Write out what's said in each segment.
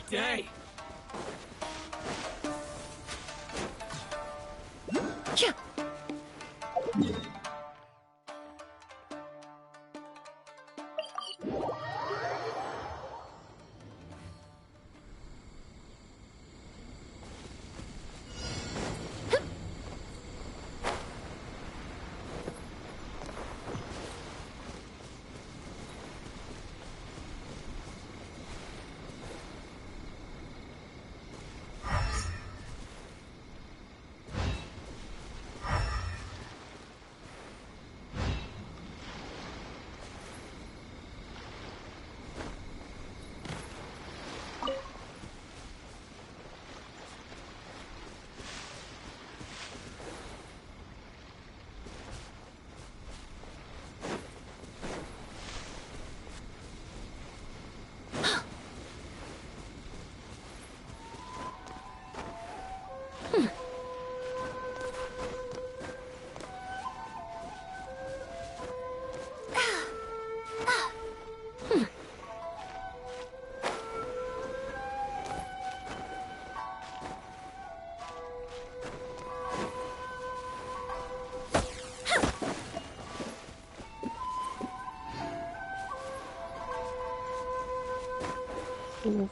day.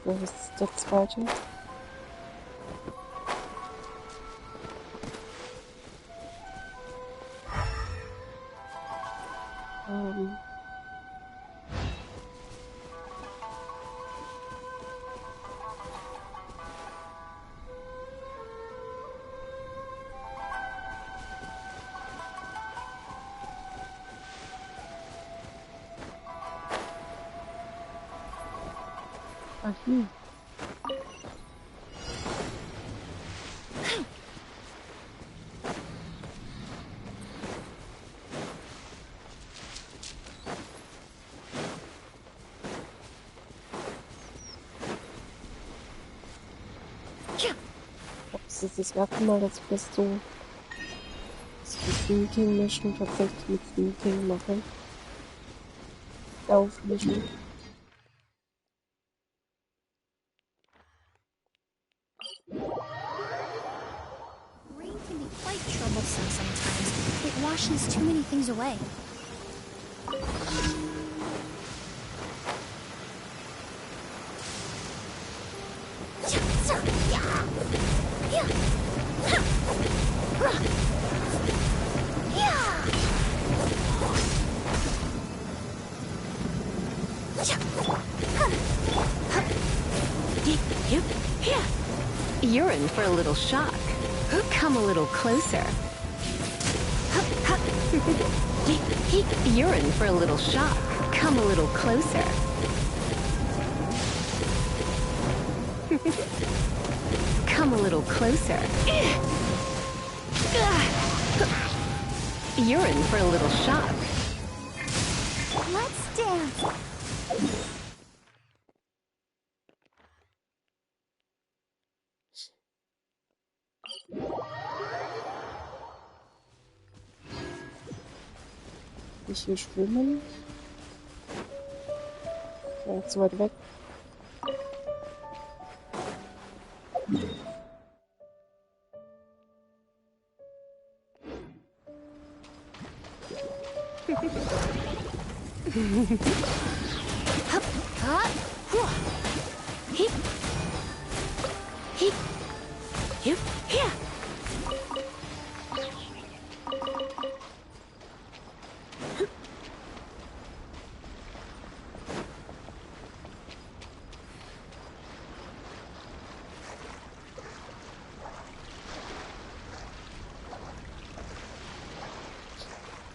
Wo ist der zweite? Ach, hier. Das ist das erste Mal, dass ich das so Meeting mischen tatsächlich mit Meeting mache. Aufmischen. Rain can be quite troublesome sometimes. It washes too many things away. You're in for a little shock. Come a little closer. You're in for a little shock. Come a little closer. Come a little closer. You're in for a little shock. Let's dance. Ich will schwimmen. Ja, zu weit weg.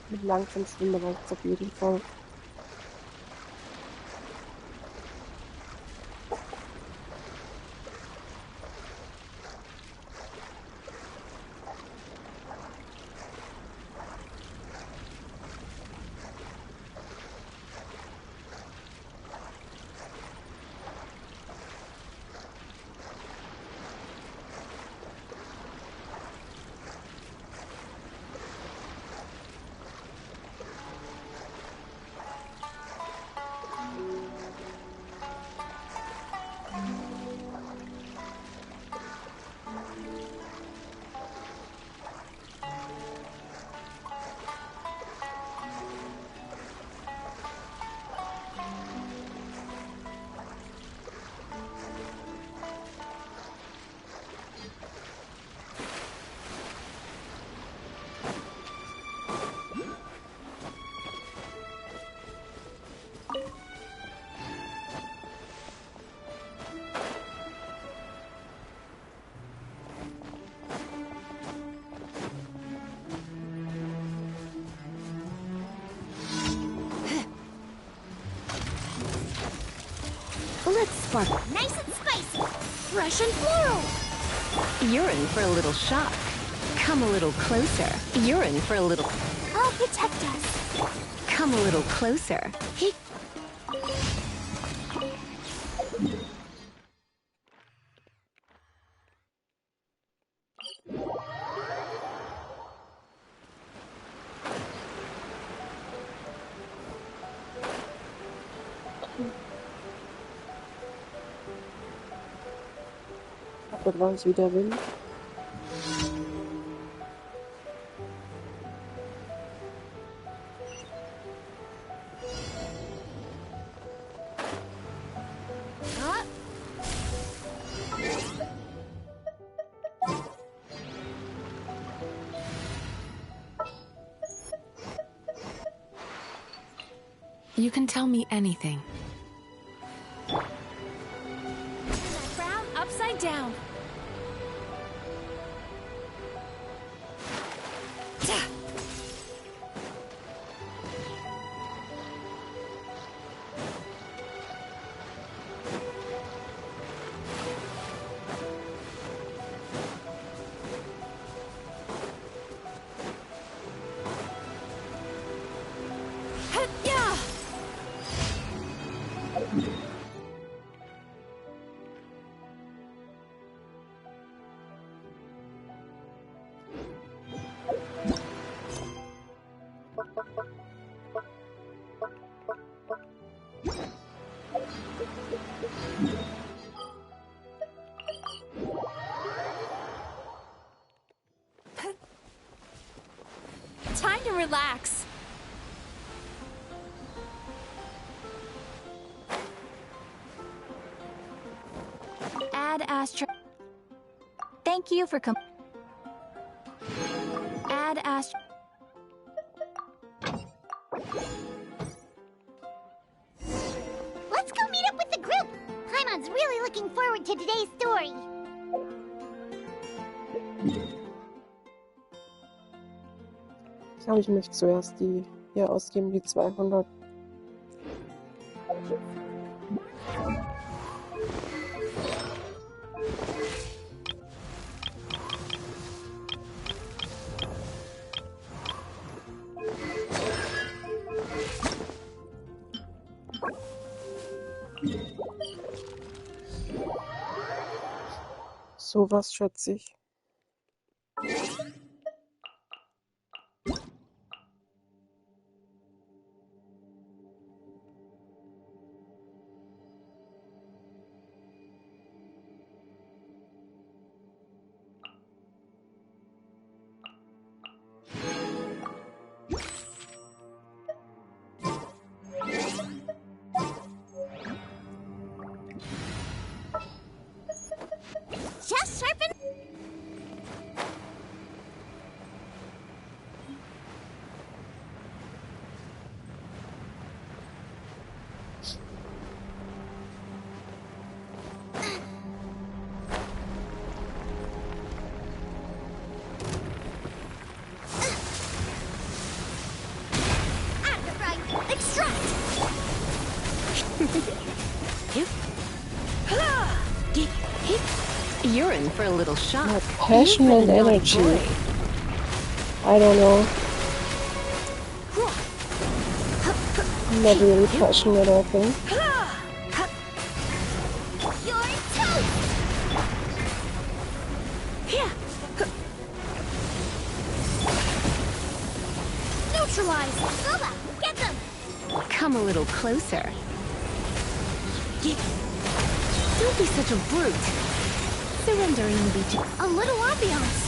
Mit langsam schwimmen reicht es auf jeden Fall. spark. Nice and spicy. Fresh and floral. You're in for a little shock. Come a little closer. You're in for a little... I'll protect us. Come a little closer. Das war es wieder Wind. You can tell me anything. Crown upside down. Time to relax. Add Astro. Thank you for Add Astro. Let's go meet up with the group! Paimon's really looking forward to today's story. Ich glaube, ich möchte zuerst die hier ausgeben, die 200. Sowas schätze ich. Just sharpen. Extract! You're in for a little shock. Yeah, passion and energy. I don't know. I'm not really passionate, I think. Your toast! Neutralize. Boba, get them! Come a little closer. Don't be such a brute. Surrendering will be A little ambiance.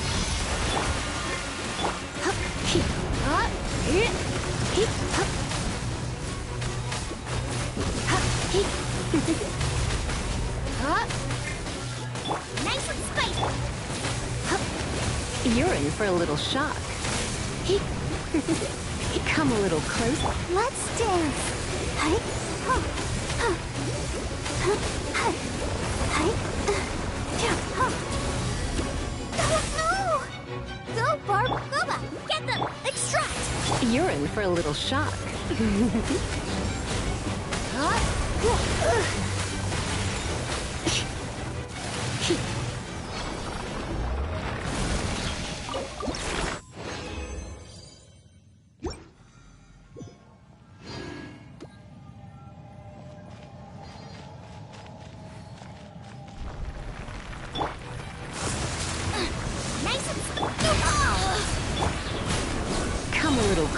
Nice and spicy! You're in for a little shock. Come a little closer. Let's dance! Hi! Huh! Huh! Huh! Hi! Hi! Yeah! Huh! Oh, no! Go, Barb! Boba! Get them! Extract! You're in for a little shock.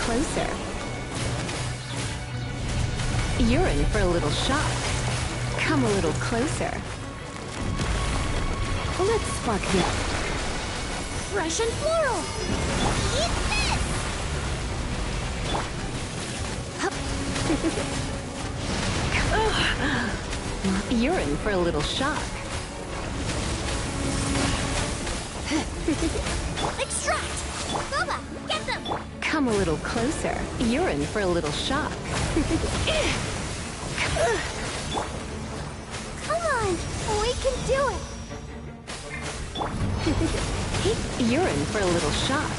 closer. You're in for a little shock. Come a little closer. Let's spark this. Fresh and floral! Eat this! You're in for a little shock. Extract! Boba, get them! Come a little closer. You're in for a little shock. Come on! We can do it! You're in for a little shock.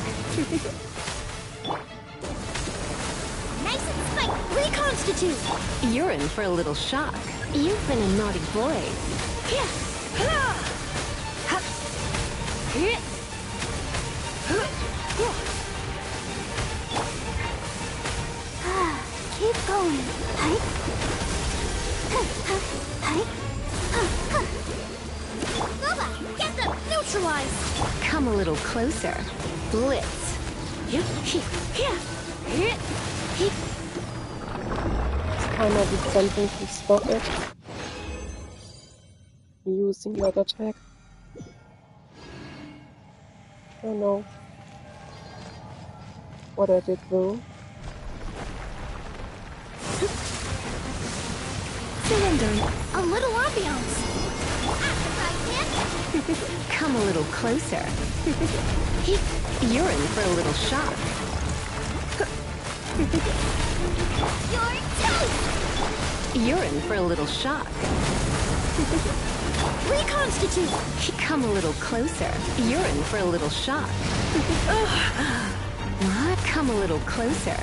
Nice and spiked! Reconstitute! You're in for a little shock. You've been a naughty boy. Keep going. Hi. Boba, get them! Neutralize! Come a little closer. Blitz. Timer did something to stop it. Using that attack. Don't know what I did though. Surrendering. A little ambiance. Come a little closer. You're in for a little shock. You're toast! You're in for a little shock. Reconstitute! Come a little closer. You're in for a little shock. What? Come a little closer.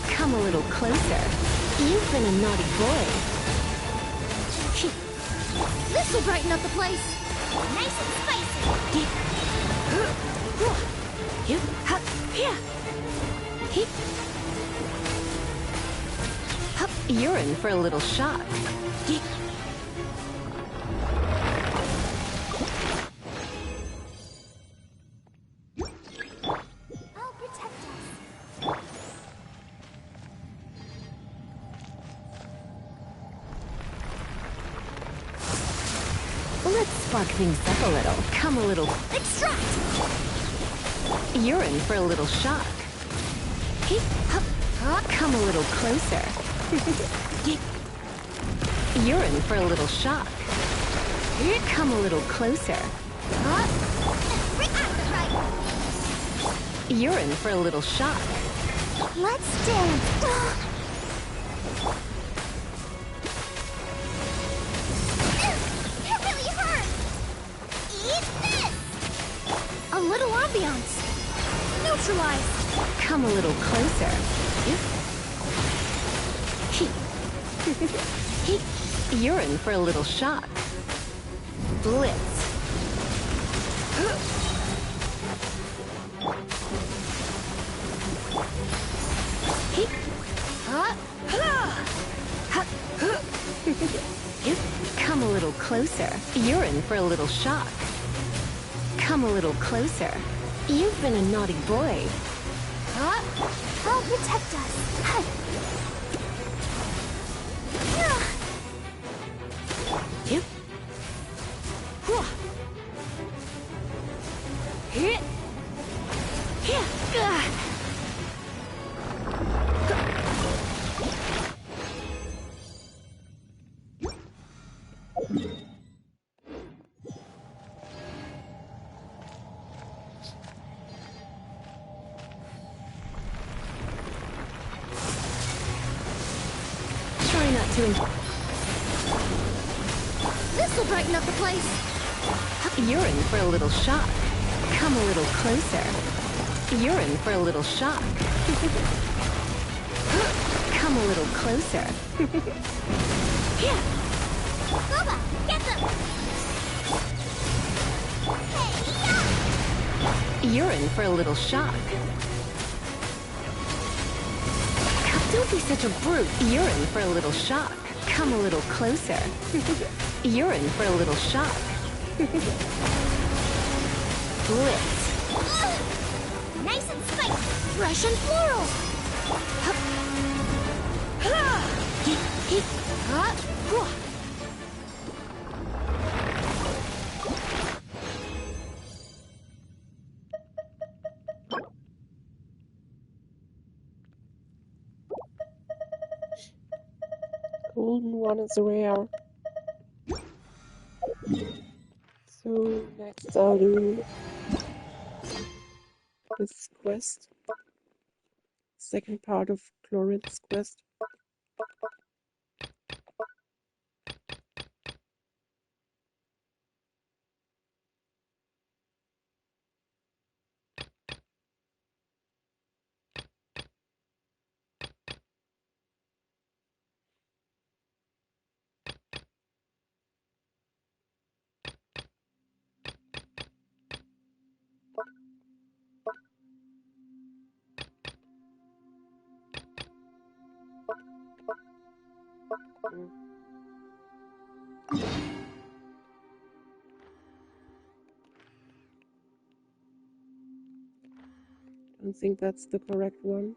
Come a little closer. You've been a naughty boy. This'll brighten up the place. Nice and spicy. You're in for a little shock. I'll protect us. Let's spark things up a little. Come a little. Extract! You're in for a little shock. Come a little closer. You're in for a little shock. Come a little closer. You're in for a little shock. Let's dance. It really hurts. Eat this. A little ambiance. Neutralize. Come a little closer. You're in for a little shock. Blitz. Come a little closer. You're in for a little shock. Come a little closer. You've been a naughty boy. I'll protect us. Try not to enjoy. This'll brighten up the place. You're in for a little shock. Come a little closer. You're in for a little shock. Come a little closer. Boba, get them. You're in for a little shock. Don't be such a brute. You're in for a little shock. Come a little closer. You're in for a little shock. Blitz. Nice and spicy. Fresh and floral. Golden one is rare. So next I'll do this quest. Second part of Chlorine's quest. Don't think that's the correct one.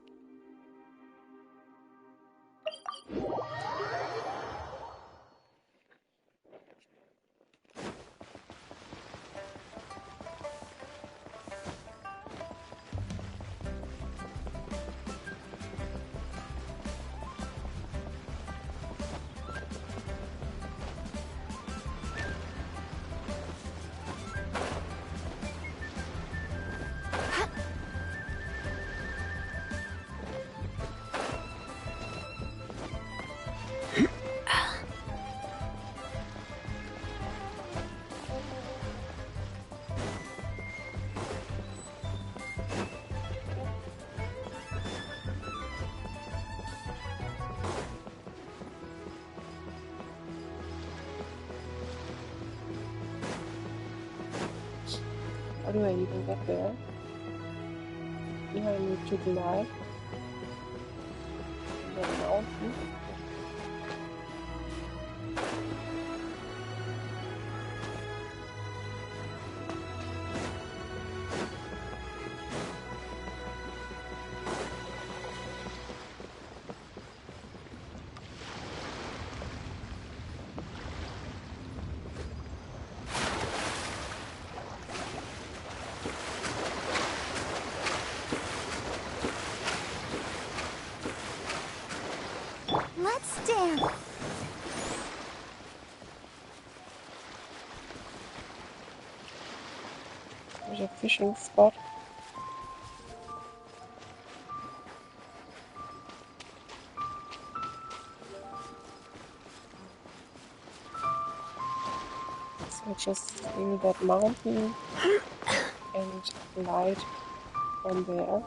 How do I even get there? Here I need to glide. And then mountain. Let's dance. There's a fishing spot. So just scale that mountain and glide from there.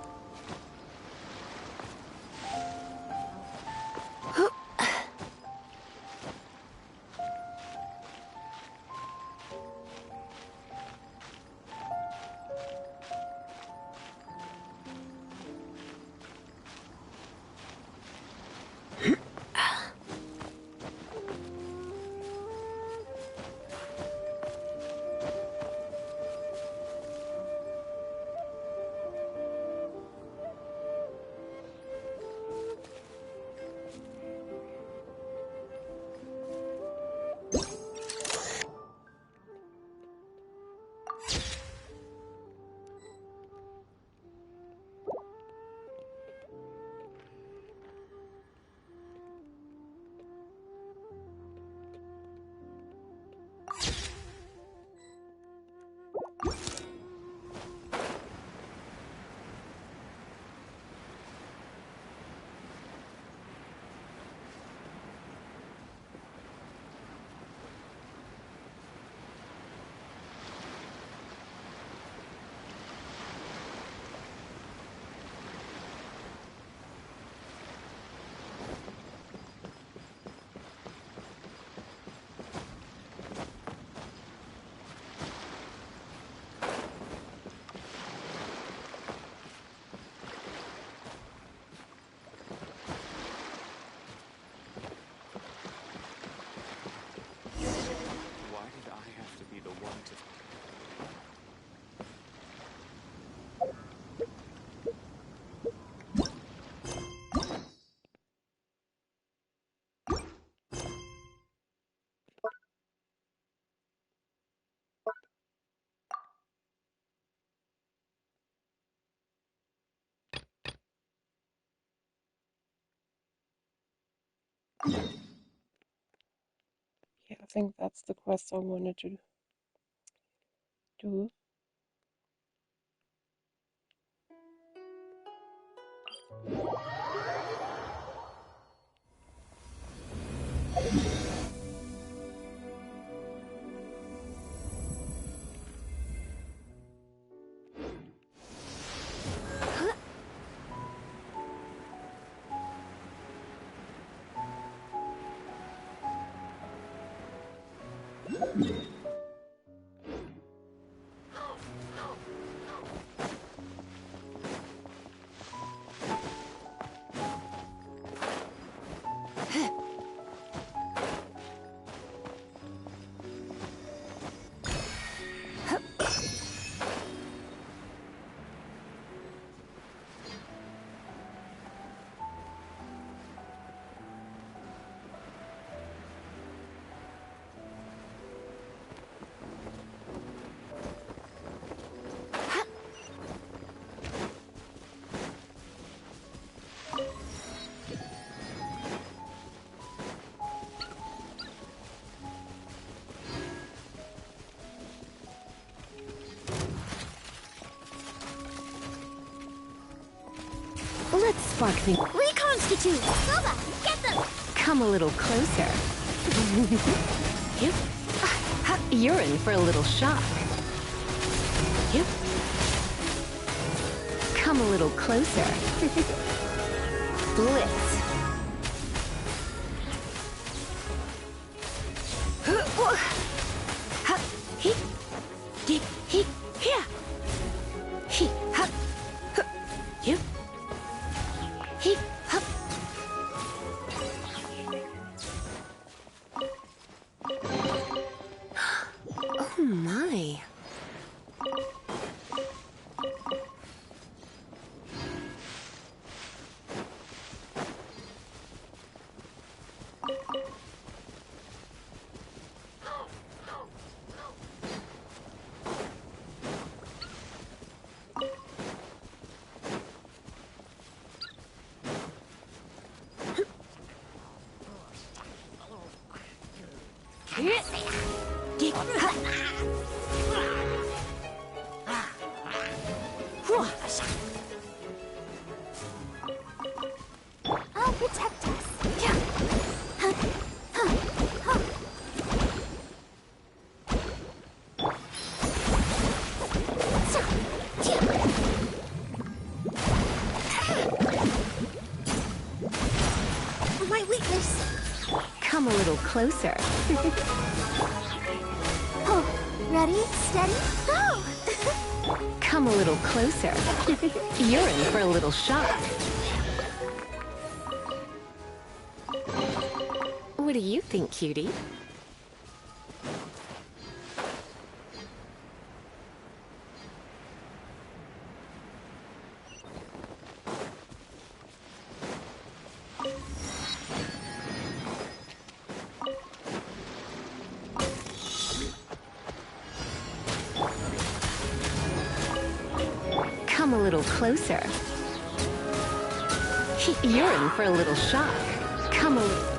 Yeah, I think that's the quest I wanted to do. Let's spark things. Reconstitute! Silva, get them! Come a little closer. You're in for a little shock. Come a little closer. Blitz. Oh my. I'll protect us. My weakness. Come a little closer. Oh, ready, steady, go! Come a little closer. You're in for a little shock. What do you think, cutie? Come a little closer. You're in for a little shock. Come a little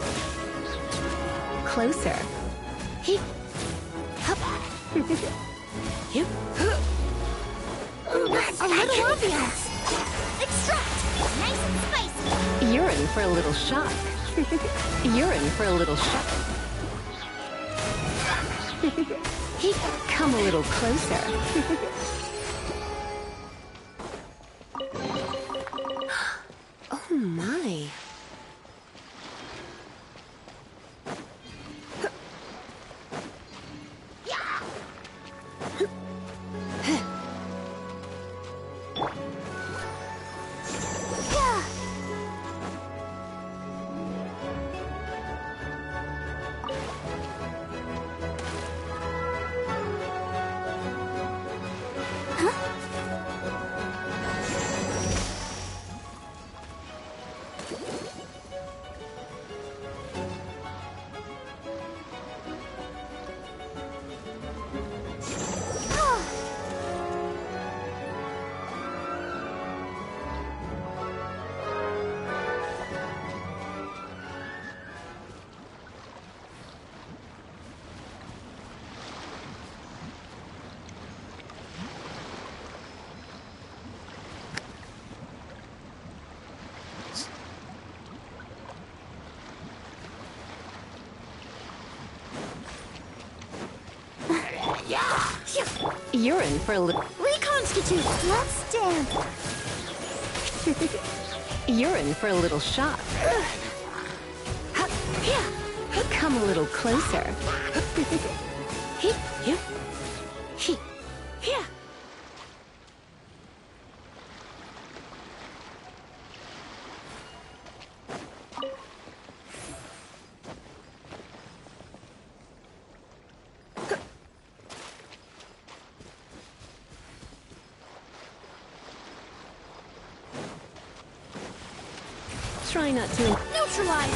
closer. A little ambiance. Extract! Nice and spicy. You're in for a little shock. You're in for a little shock. Come a little closer. Oh my. You're in for a little... Reconstitute! Let's dance! You're in for a little shock. Come a little closer. Try not to... Neutralize!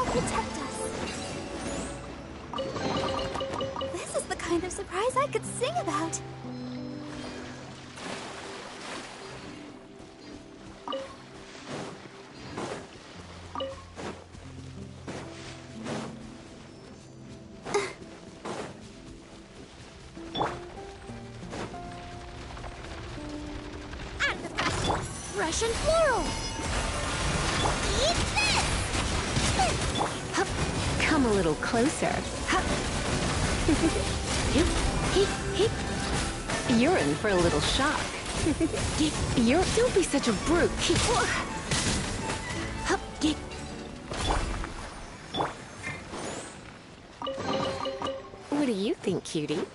Protect us. This is the kind of surprise I could sing about. Russian floral. Eat this. Come a little closer. You're in for a little shock. Don't be such a brute. What do you think, cutie?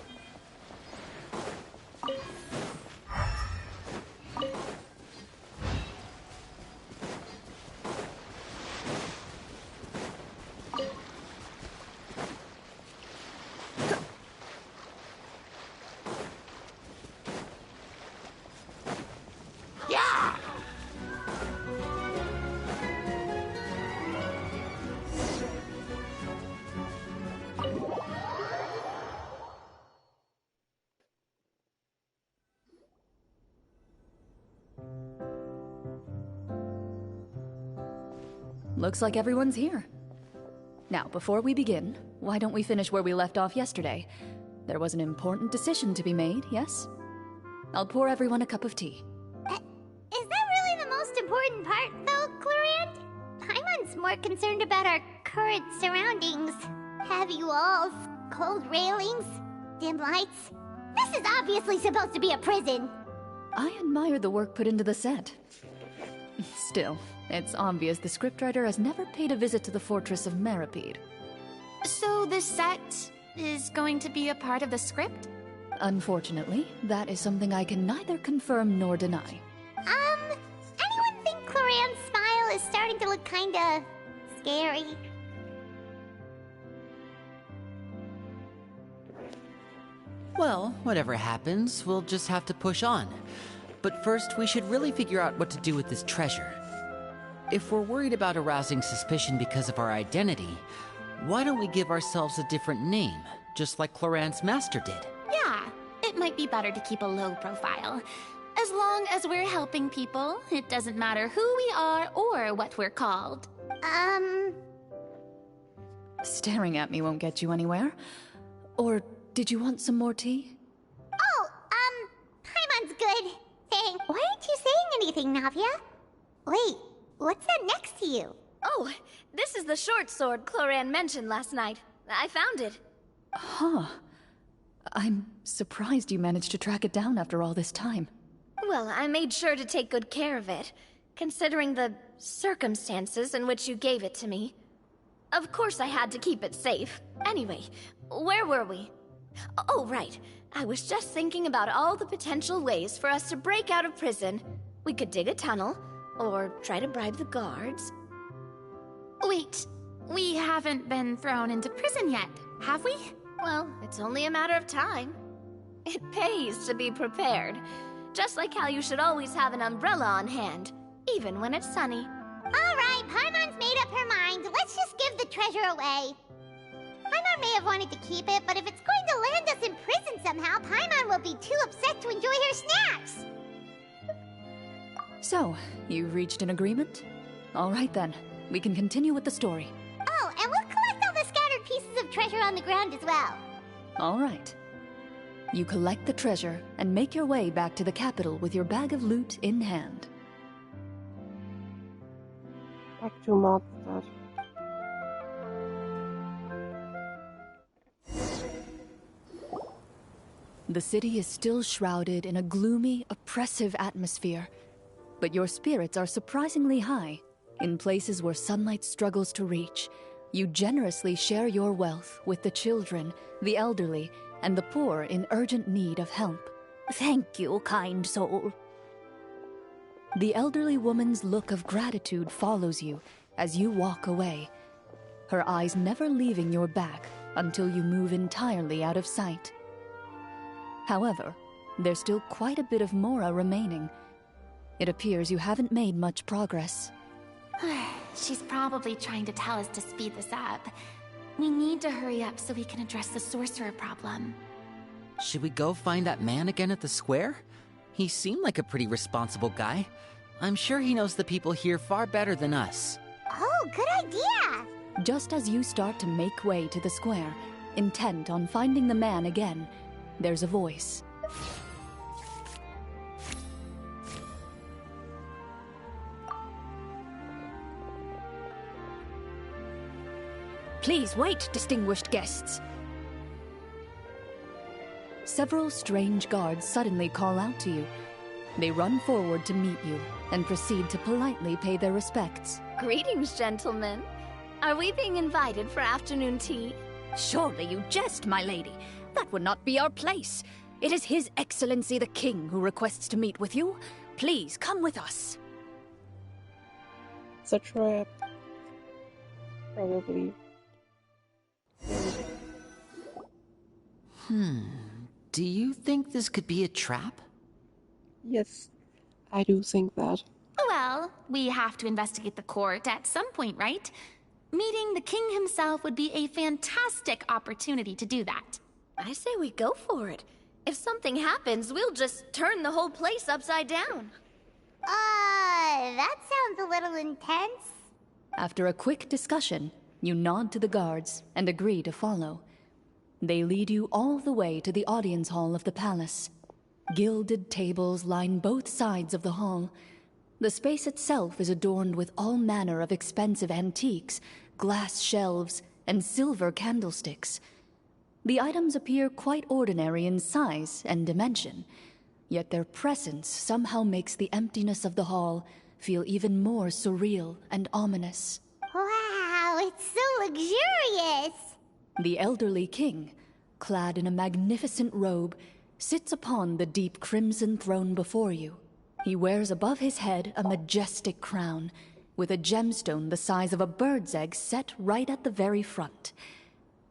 Looks like everyone's here. Now, before we begin, why don't we finish where we left off yesterday? There was an important decision to be made, yes? I'll pour everyone a cup of tea. Is that really the most important part, though, Clarant? Paimon's more concerned about our current surroundings. Heavy walls, cold railings, dim lights. This is obviously supposed to be a prison. I admire the work put into the set. Still, it's obvious the scriptwriter has never paid a visit to the fortress of Meripede. So this set is going to be a part of the script? Unfortunately, that is something I can neither confirm nor deny. Anyone think Clarant's smile is starting to look kinda scary? Well, whatever happens, we'll just have to push on. But first, we should really figure out what to do with this treasure. If we're worried about arousing suspicion because of our identity, why don't we give ourselves a different name, just like Clarant's master did? Yeah, it might be better to keep a low profile. As long as we're helping people, it doesn't matter who we are or what we're called. Staring at me won't get you anywhere. Or did you want some more tea? Oh, Paimon's good. Hey, why aren't you saying anything, Navia? Wait, what's that next to you? Oh, this is the short sword Clarant mentioned last night. I found it. Huh. I'm surprised you managed to track it down after all this time. Well, I made sure to take good care of it. Considering the circumstances in which you gave it to me. Of course I had to keep it safe. Anyway, where were we? Oh, right. I was just thinking about all the potential ways for us to break out of prison. We could dig a tunnel, or try to bribe the guards. Wait, we haven't been thrown into prison yet, have we? Well, it's only a matter of time. It pays to be prepared. Just like how you should always have an umbrella on hand, even when it's sunny. Alright, Paimon's made up her mind. Let's just give the treasure away. Paimon may have wanted to keep it, but if it's going to land us in prison somehow, Paimon will be too upset to enjoy her snacks. So, you've reached an agreement? All right then, we can continue with the story. Oh, and we'll collect all the scattered pieces of treasure on the ground as well. All right. You collect the treasure and make your way back to the capital with your bag of loot in hand. Back to Mondstadt. The city is still shrouded in a gloomy, oppressive atmosphere, but your spirits are surprisingly high. In places where sunlight struggles to reach, you generously share your wealth with the children, the elderly, and the poor in urgent need of help. Thank you, kind soul. The elderly woman's look of gratitude follows you as you walk away, her eyes never leaving your back until you move entirely out of sight. However, there's still quite a bit of Mora remaining. It appears you haven't made much progress. She's probably trying to tell us to speed this up. We need to hurry up so we can address the sorcerer problem. Should we go find that man again at the square? He seemed like a pretty responsible guy. I'm sure he knows the people here far better than us. Oh, good idea! Just as you start to make way to the square, intent on finding the man again, there's a voice. Please wait, distinguished guests. Several strange guards suddenly call out to you. They run forward to meet you and proceed to politely pay their respects. Greetings, gentlemen. Are we being invited for afternoon tea? Surely you jest, my lady. That would not be our place. It is His Excellency the King who requests to meet with you. Please come with us. It's a trap. Probably. Do you think this could be a trap? Yes, I do think that. Well, we have to investigate the court at some point, right? Meeting the king himself would be a fantastic opportunity to do that. I say we go for it. If something happens, we'll just turn the whole place upside down. That sounds a little intense. After a quick discussion, you nod to the guards and agree to follow. They lead you all the way to the audience hall of the palace. Gilded tables line both sides of the hall. The space itself is adorned with all manner of expensive antiques, glass shelves, and silver candlesticks. The items appear quite ordinary in size and dimension, yet their presence somehow makes the emptiness of the hall feel even more surreal and ominous. Wow, it's so luxurious! The elderly king, clad in a magnificent robe, sits upon the deep crimson throne before you. He wears above his head a majestic crown, with a gemstone the size of a bird's egg set right at the very front.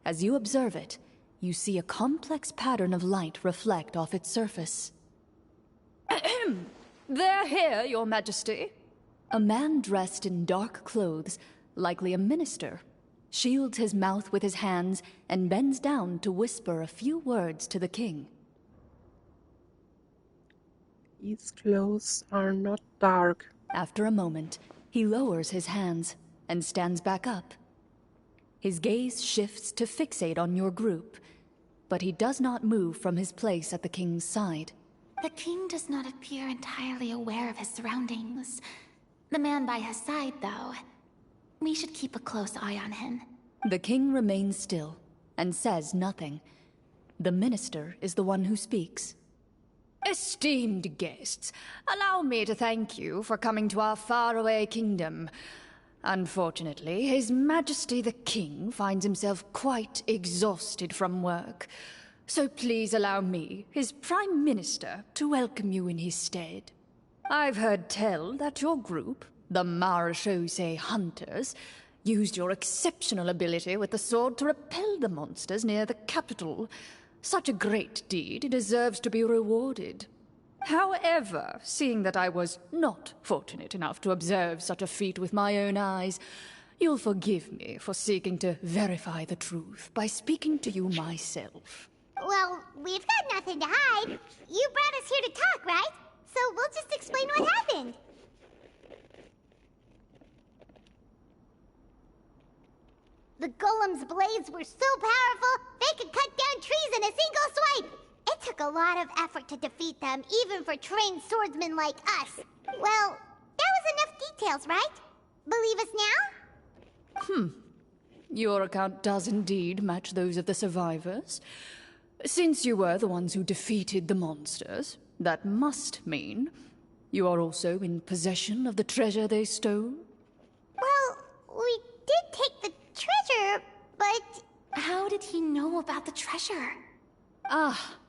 As you observe it, you see a complex pattern of light reflect off its surface. They're here, Your Majesty. A man dressed in dark clothes, likely a minister, shields his mouth with his hands and bends down to whisper a few words to the king. These clothes are not dark. After a moment, he lowers his hands and stands back up. His gaze shifts to fixate on your group, but he does not move from his place at the king's side. The king does not appear entirely aware of his surroundings. The man by his side, though. We should keep a close eye on him. The king remains still and says nothing. The minister is the one who speaks. Esteemed guests, allow me to thank you for coming to our faraway kingdom. Unfortunately, His Majesty the King finds himself quite exhausted from work. So please allow me, his Prime Minister, to welcome you in his stead. I've heard tell that your group, the Marechaussee Hunters, used your exceptional ability with the sword to repel the monsters near the capital. Such a great deed deserves to be rewarded. However, seeing that I was not fortunate enough to observe such a feat with my own eyes, you'll forgive me for seeking to verify the truth by speaking to you myself. Well, we've got nothing to hide. You brought us here to talk, right? So we'll just explain what happened. The golem's blades were so powerful, they could cut down trees in a single swipe. It took a lot of effort to defeat them, even for trained swordsmen like us. Well, that was enough details, right? Believe us now? Your account does indeed match those of the survivors. Since you were the ones who defeated the monsters, that must mean you are also in possession of the treasure they stole? Well, we did take the treasure, but... How did he know about the treasure?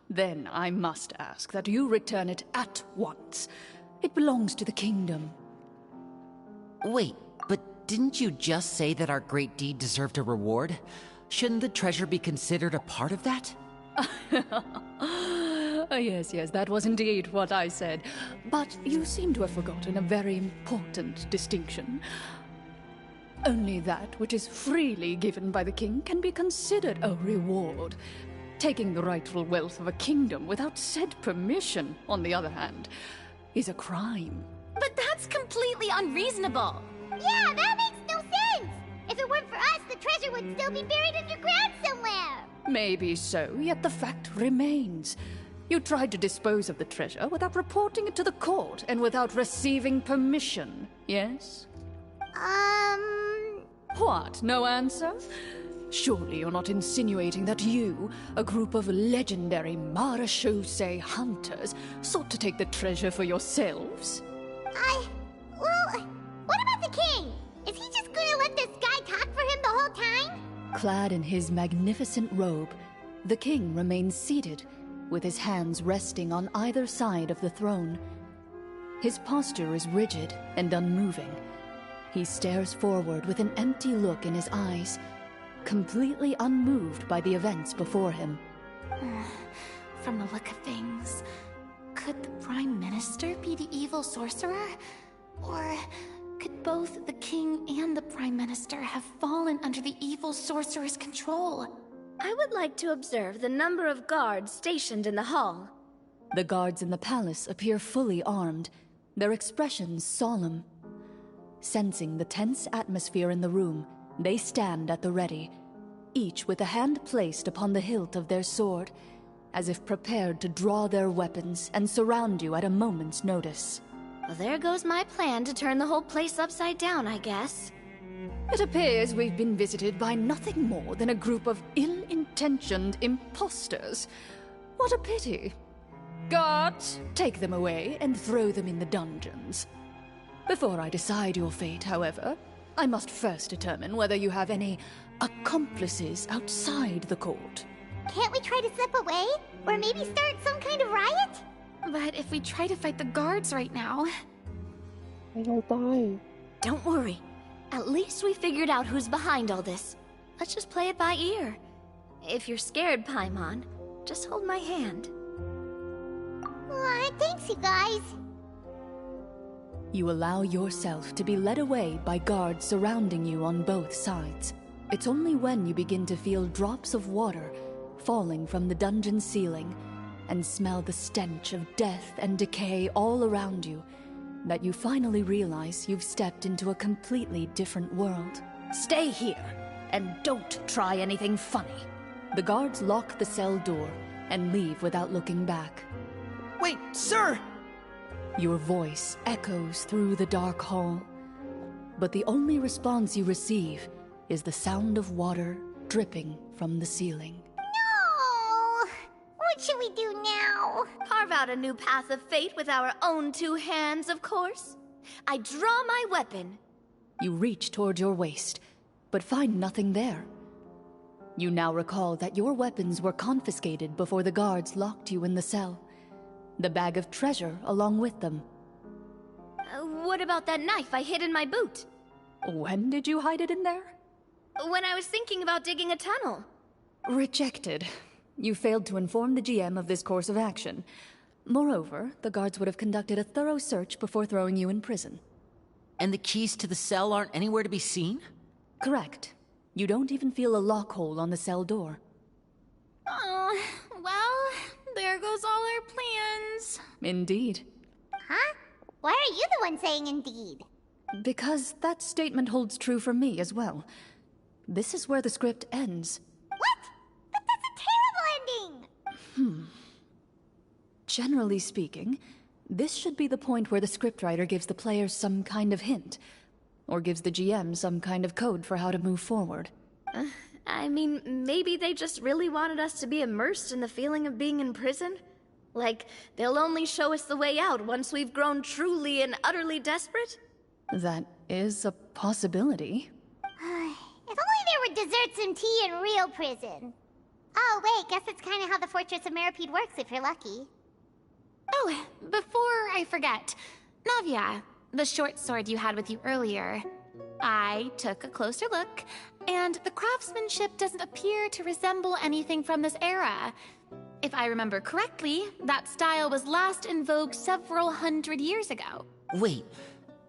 Then I must ask that you return it at once. It belongs to the kingdom. Wait, but didn't you just say that our great deed deserved a reward? Shouldn't the treasure be considered a part of that? Yes, that was indeed what I said. But you seem to have forgotten a very important distinction. Only that which is freely given by the king can be considered a reward. Taking the rightful wealth of a kingdom without said permission, on the other hand, is a crime. But that's completely unreasonable. Yeah, that makes no sense! If it weren't for us, the treasure would still be buried underground somewhere! Maybe so, yet the fact remains. You tried to dispose of the treasure without reporting it to the court and without receiving permission, yes? What, no answer? Surely you're not insinuating that you, a group of legendary Marechaussee hunters, sought to take the treasure for yourselves? Well, what about the king? Is he just gonna let this guy talk for him the whole time? Clad in his magnificent robe, the king remains seated, with his hands resting on either side of the throne. His posture is rigid and unmoving. He stares forward with an empty look in his eyes, completely unmoved by the events before him. From the look of things, could the Prime Minister be the evil sorcerer? Or could both the king and the Prime Minister have fallen under the evil sorcerer's control? I would like to observe the number of guards stationed in the hall. The guards in the palace appear fully armed, their expressions solemn. Sensing the tense atmosphere in the room, they stand at the ready, each with a hand placed upon the hilt of their sword, as if prepared to draw their weapons and surround you at a moment's notice. Well, there goes my plan to turn the whole place upside down, I guess. It appears we've been visited by nothing more than a group of ill-intentioned imposters. What a pity. Guards, take them away and throw them in the dungeons. Before I decide your fate, however, I must first determine whether you have any accomplices outside the court. Can't we try to slip away? Or maybe start some kind of riot? But if we try to fight the guards right now... I'll die. Don't worry. At least we figured out who's behind all this. Let's just play it by ear. If you're scared, Paimon, just hold my hand. Aw, thanks, you guys. You allow yourself to be led away by guards surrounding you on both sides. It's only when you begin to feel drops of water falling from the dungeon ceiling and smell the stench of death and decay all around you that you finally realize you've stepped into a completely different world. Stay here, and don't try anything funny. The guards lock the cell door and leave without looking back. Wait, sir! Your voice echoes through the dark hall, but the only response you receive is the sound of water dripping from the ceiling. No! What should we do now? no! Carve out a new path of fate with our own two hands, of course. I draw my weapon. You reach toward your waist, but find nothing there. You now recall that your weapons were confiscated before the guards locked you in the cell. The bag of treasure along with them. What about that knife I hid in my boot? When did you hide it in there? When I was thinking about digging a tunnel. Rejected. You failed to inform the GM of this course of action. Moreover, the guards would have conducted a thorough search before throwing you in prison. And the keys to the cell aren't anywhere to be seen? Correct. You don't even feel a lock hole on the cell door. Oh, well, there goes all our plans. Indeed. Huh? Why are you the one saying indeed? Because that statement holds true for me as well. This is where the script ends. What? But that's a terrible ending! Generally speaking, this should be the point where the scriptwriter gives the players some kind of hint, or gives the GM some kind of code for how to move forward. I mean, maybe they just really wanted us to be immersed in the feeling of being in prison? Like, they'll only show us the way out once we've grown truly and utterly desperate? That is a possibility. If only there were desserts and tea in real prison. Oh, wait, guess that's kind of how the Fortress of Meripede works if you're lucky. Oh, before I forget, Navia, the short sword you had with you earlier. I took a closer look, and the craftsmanship doesn't appear to resemble anything from this era. If I remember correctly, that style was last in vogue several hundred years ago. Wait,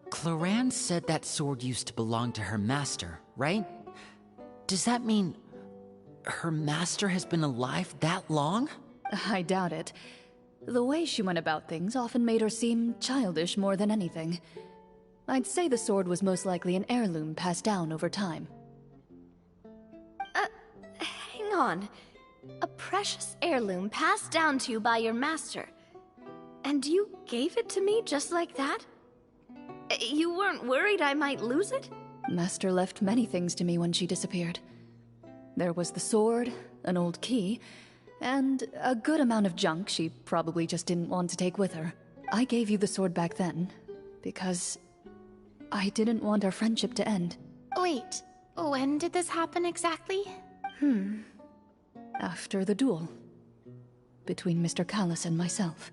Cloran said that sword used to belong to her master, right? Does that mean her master has been alive that long? I doubt it. The way she went about things often made her seem childish more than anything. I'd say the sword was most likely an heirloom passed down over time. Hang on. A precious heirloom passed down to you by your master. And you gave it to me just like that? You weren't worried I might lose it? Master left many things to me when she disappeared. There was the sword, an old key, and a good amount of junk she probably just didn't want to take with her. I gave you the sword back then, because I didn't want our friendship to end. Wait, when did this happen exactly? After the duel. Between Mr. Callis and myself.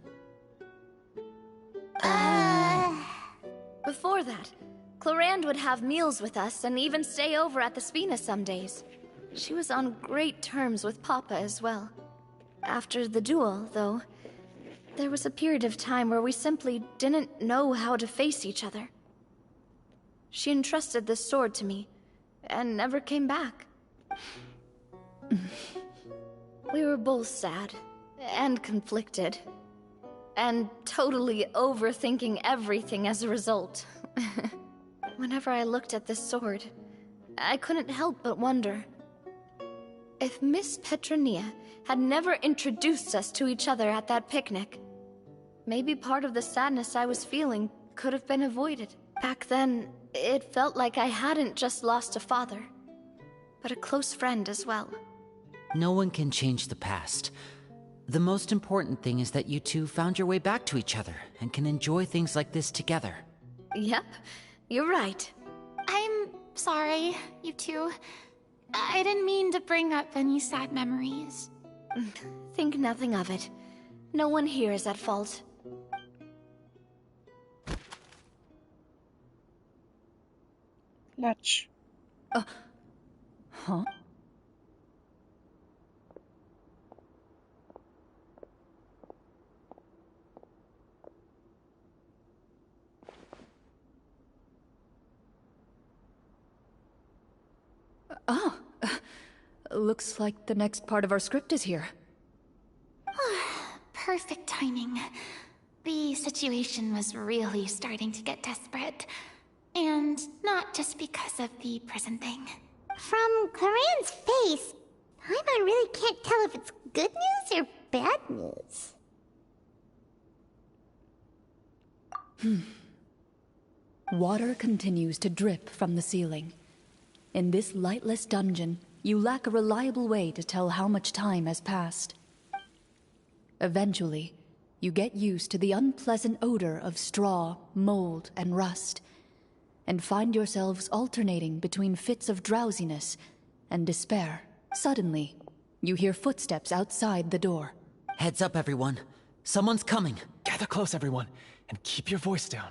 Before that, Clorand would have meals with us and even stay over at the Spina some days. She was on great terms with Papa as well. After the duel, though, there was a period of time where we simply didn't know how to face each other. She entrusted this sword to me, and never came back. We were both sad, and conflicted, and totally overthinking everything as a result. Whenever I looked at this sword, I couldn't help but wonder if Miss Petronia had never introduced us to each other at that picnic. Maybe part of the sadness I was feeling could have been avoided. Back then, it felt like I hadn't just lost a father, but a close friend as well. No one can change the past. The most important thing is that you two found your way back to each other and can enjoy things like this together. Yep, you're right. I'm sorry, you two. I didn't mean to bring up any sad memories. Think nothing of it. No one here is at fault. Clutch. Huh? Oh, looks like the next part of our script is here. Perfect timing. The situation was really starting to get desperate. And not just because of the prison thing. From Claren's face, Paimon really can't tell if it's good news or bad news. Water continues to drip from the ceiling. In this lightless dungeon, you lack a reliable way to tell how much time has passed. Eventually, you get used to the unpleasant odor of straw, mold, and rust, and find yourselves alternating between fits of drowsiness and despair. Suddenly, you hear footsteps outside the door. Heads up, everyone. Someone's coming. Gather close, everyone, and keep your voice down.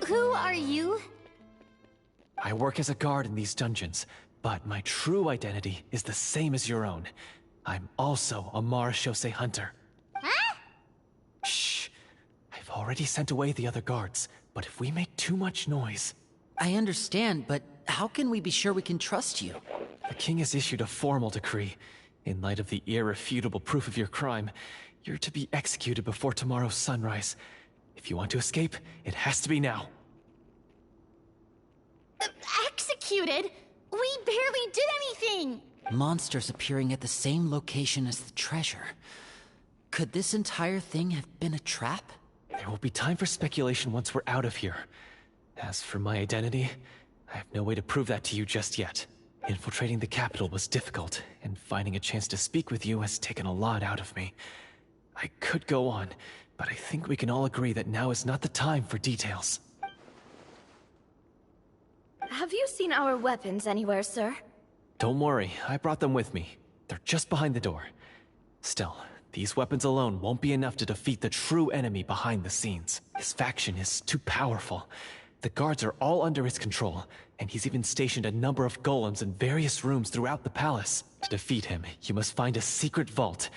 Who are you? I work as a guard in these dungeons, but my true identity is the same as your own. I'm also a Marashose hunter. Huh? Shh. I've already sent away the other guards, but if we make too much noise... I understand, but how can we be sure we can trust you? The king has issued a formal decree. In light of the irrefutable proof of your crime, you're to be executed before tomorrow's sunrise. If you want to escape, it has to be now. Executed? We barely did anything! Monsters appearing at the same location as the treasure. Could this entire thing have been a trap? There will be time for speculation once we're out of here. As for my identity, I have no way to prove that to you just yet. Infiltrating the capital was difficult, and finding a chance to speak with you has taken a lot out of me. I could go on, but I think we can all agree that now is not the time for details. Have you seen our weapons anywhere, sir? Don't worry, I brought them with me. They're just behind the door. Still, these weapons alone won't be enough to defeat the true enemy behind the scenes. His faction is too powerful. The guards are all under his control, and he's even stationed a number of golems in various rooms throughout the palace. To defeat him, you must find a secret vault.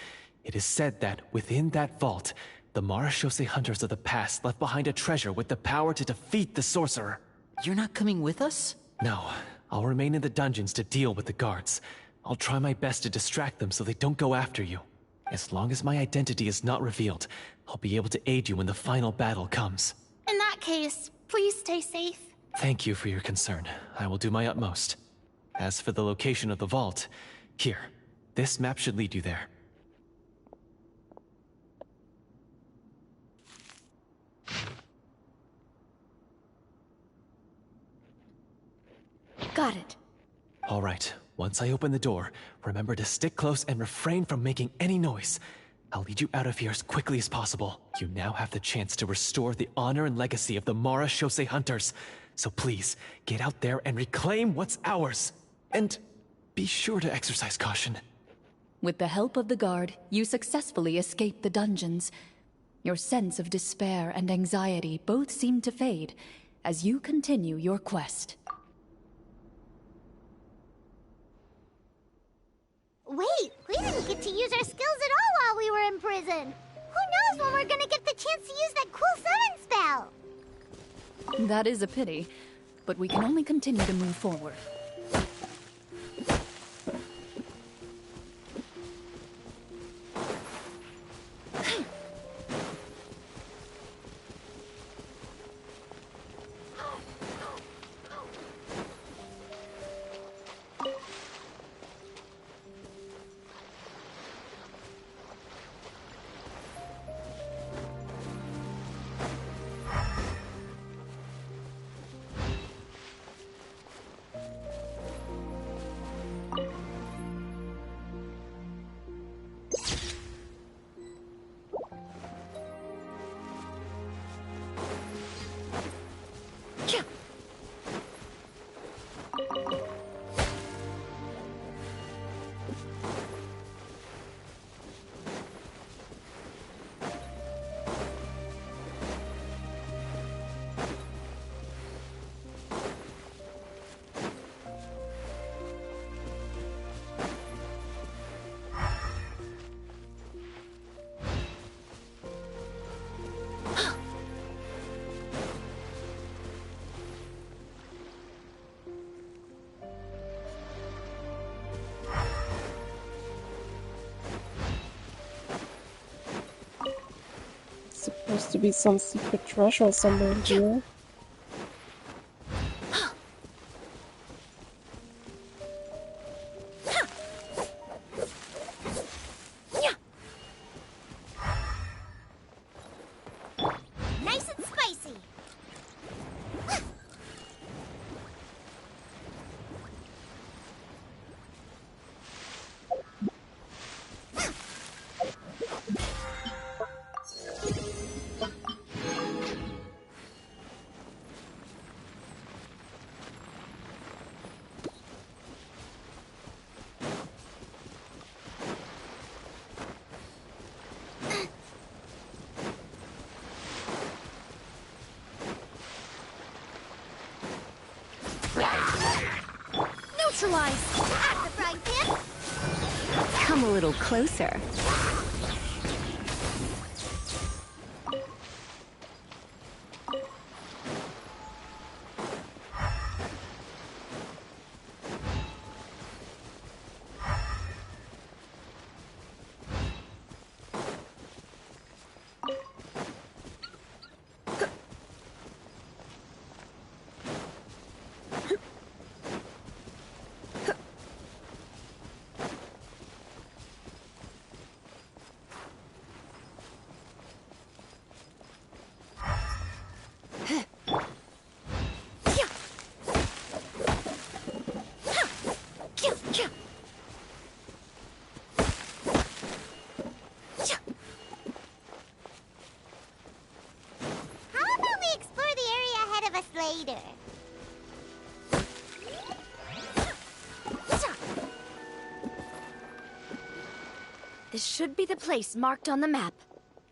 It is said that within that vault, the Marashose hunters of the past left behind a treasure with the power to defeat the sorcerer. You're not coming with us? No, I'll remain in the dungeons to deal with the guards. I'll try my best to distract them so they don't go after you. As long as my identity is not revealed, I'll be able to aid you when the final battle comes. In that case, please stay safe. Thank you for your concern. I will do my utmost. As for the location of the vault, here, this map should lead you there. Got it. All right, once I open the door, remember to stick close and refrain from making any noise. I'll lead you out of here as quickly as possible. You now have the chance to restore the honor and legacy of the Marashose hunters. So please, get out there and reclaim what's ours. And be sure to exercise caution. With the help of the guard, you successfully escape the dungeons. Your sense of despair and anxiety both seem to fade as you continue your quest. Wait, we didn't get to use our skills at all while we were in prison. Who knows when we're gonna get the chance to use that cool summon spell? That is a pity, but we can only continue to move forward. supposed to be some secret treasure somewhere here. Nice and spicy. Neutralize! At the frying pan! Come a little closer. How about we explore the area ahead of us later? This should be the place marked on the map.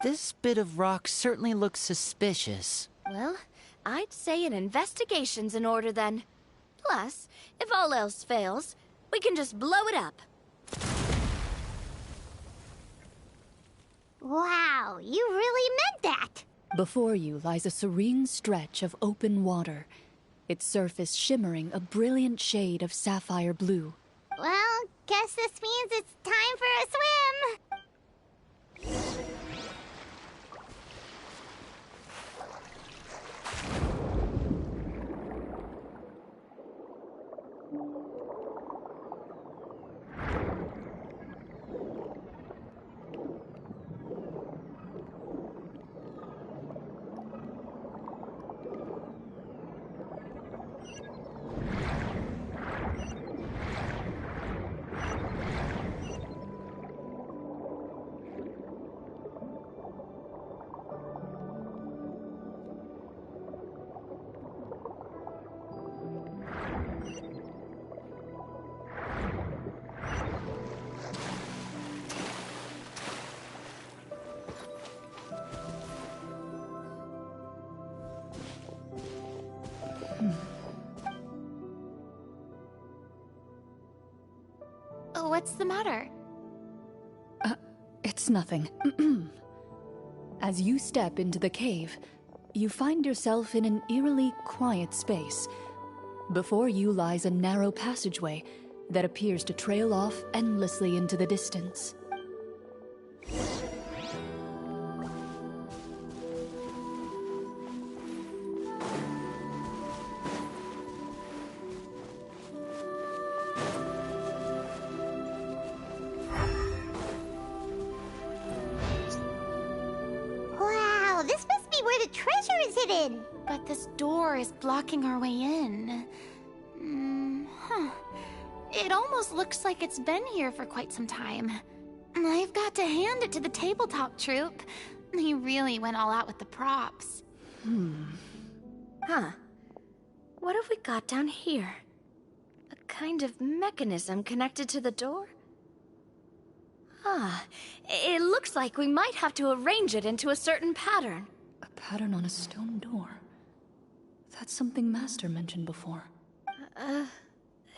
This bit of rock certainly looks suspicious. Well, I'd say an investigation's in order then. Plus, if all else fails, we can just blow it up. Wow, you really meant that! Before you lies a serene stretch of open water, its surface shimmering a brilliant shade of sapphire blue. Well, guess this means it's time for a swim! What's the matter? It's nothing. As you step into the cave, you find yourself in an eerily quiet space. Before you lies a narrow passageway that appears to trail off endlessly into the distance. Wow, this must be where the treasure is hidden! But this door is blocking our way in. It almost looks like it's been here for quite some time. I've got to hand it to the tabletop troupe. They really went all out with the props. Huh. What have we got down here? A kind of mechanism connected to the door? Ah, it looks like we might have to arrange it into a certain pattern. A pattern on a stone door. That's something Master mentioned before.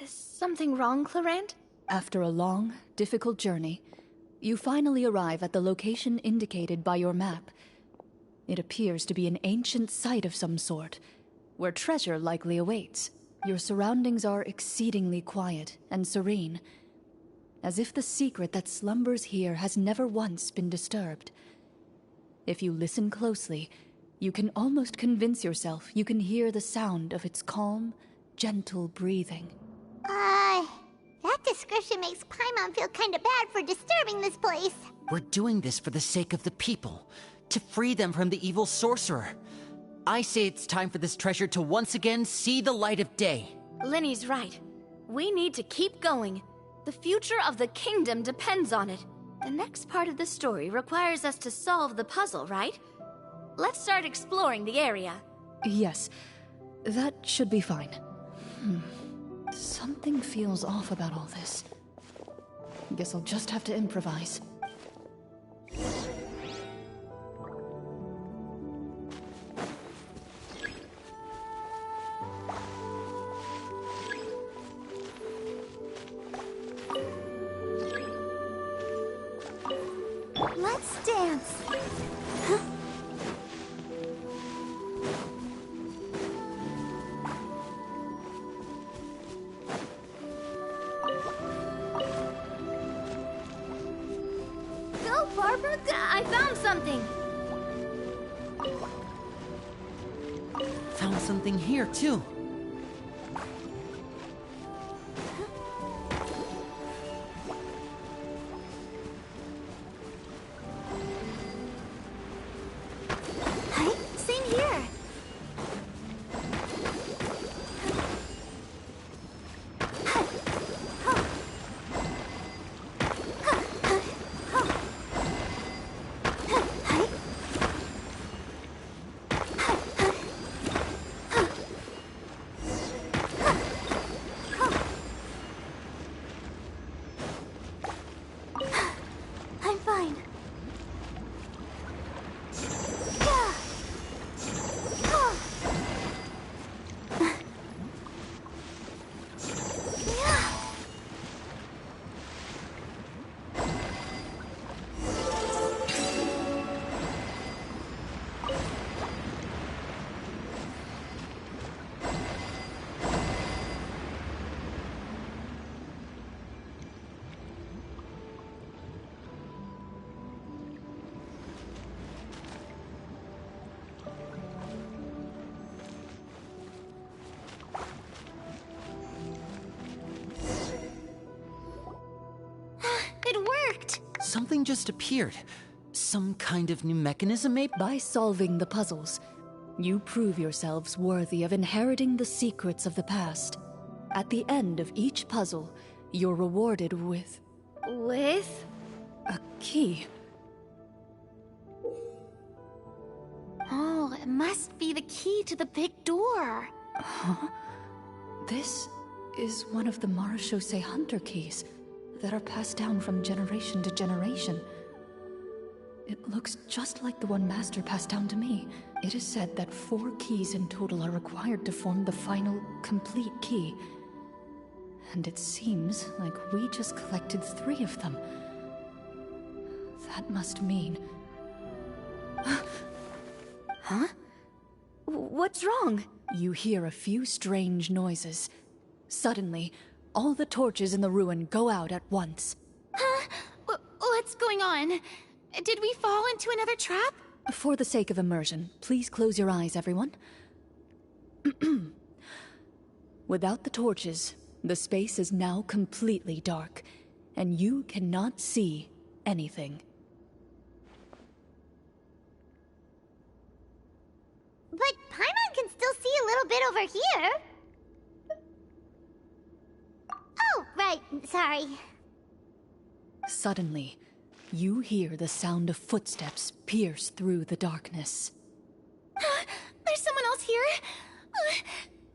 Is something wrong, Clarant? After a long, difficult journey, you finally arrive at the location indicated by your map. It appears to be an ancient site of some sort, where treasure likely awaits. Your surroundings are exceedingly quiet and serene, as if the secret that slumbers here has never once been disturbed. If you listen closely, you can almost convince yourself you can hear the sound of its calm, gentle breathing. That description makes Paimon feel kinda bad for disturbing this place. We're doing this for the sake of the people, to free them from the evil sorcerer. I say it's time for this treasure to once again see the light of day. Linny's right. We need to keep going. The future of the kingdom depends on it. The next part of the story requires us to solve the puzzle, right? Let's start exploring the area. Yes, that should be fine. Something feels off about all this. Guess I'll just have to improvise. Let's dance. Go, Barbara! I found something! Found something here, too. Same here. I'm fine. It worked! Something just appeared. Some kind of new mechanism, maybe? By solving the puzzles, you prove yourselves worthy of inheriting the secrets of the past. At the end of each puzzle, you're rewarded with With? a key. Oh, it must be the key to the big door. This is one of the Marechaussee Hunter keys that are passed down from generation to generation. It looks just like the one Master passed down to me. It is said that 4 keys in total are required to form the final, complete key. And it seems like we just collected 3 of them. That must mean... Huh? What's wrong? You hear a few strange noises. Suddenly, all the torches in the ruin go out at once. Huh? What's going on? Did we fall into another trap? For the sake of immersion, please close your eyes, everyone. Without the torches, the space is now completely dark, and you cannot see anything. But Paimon can still see a little bit over here. Oh, right. Sorry. Suddenly, you hear the sound of footsteps pierce through the darkness. There's someone else here?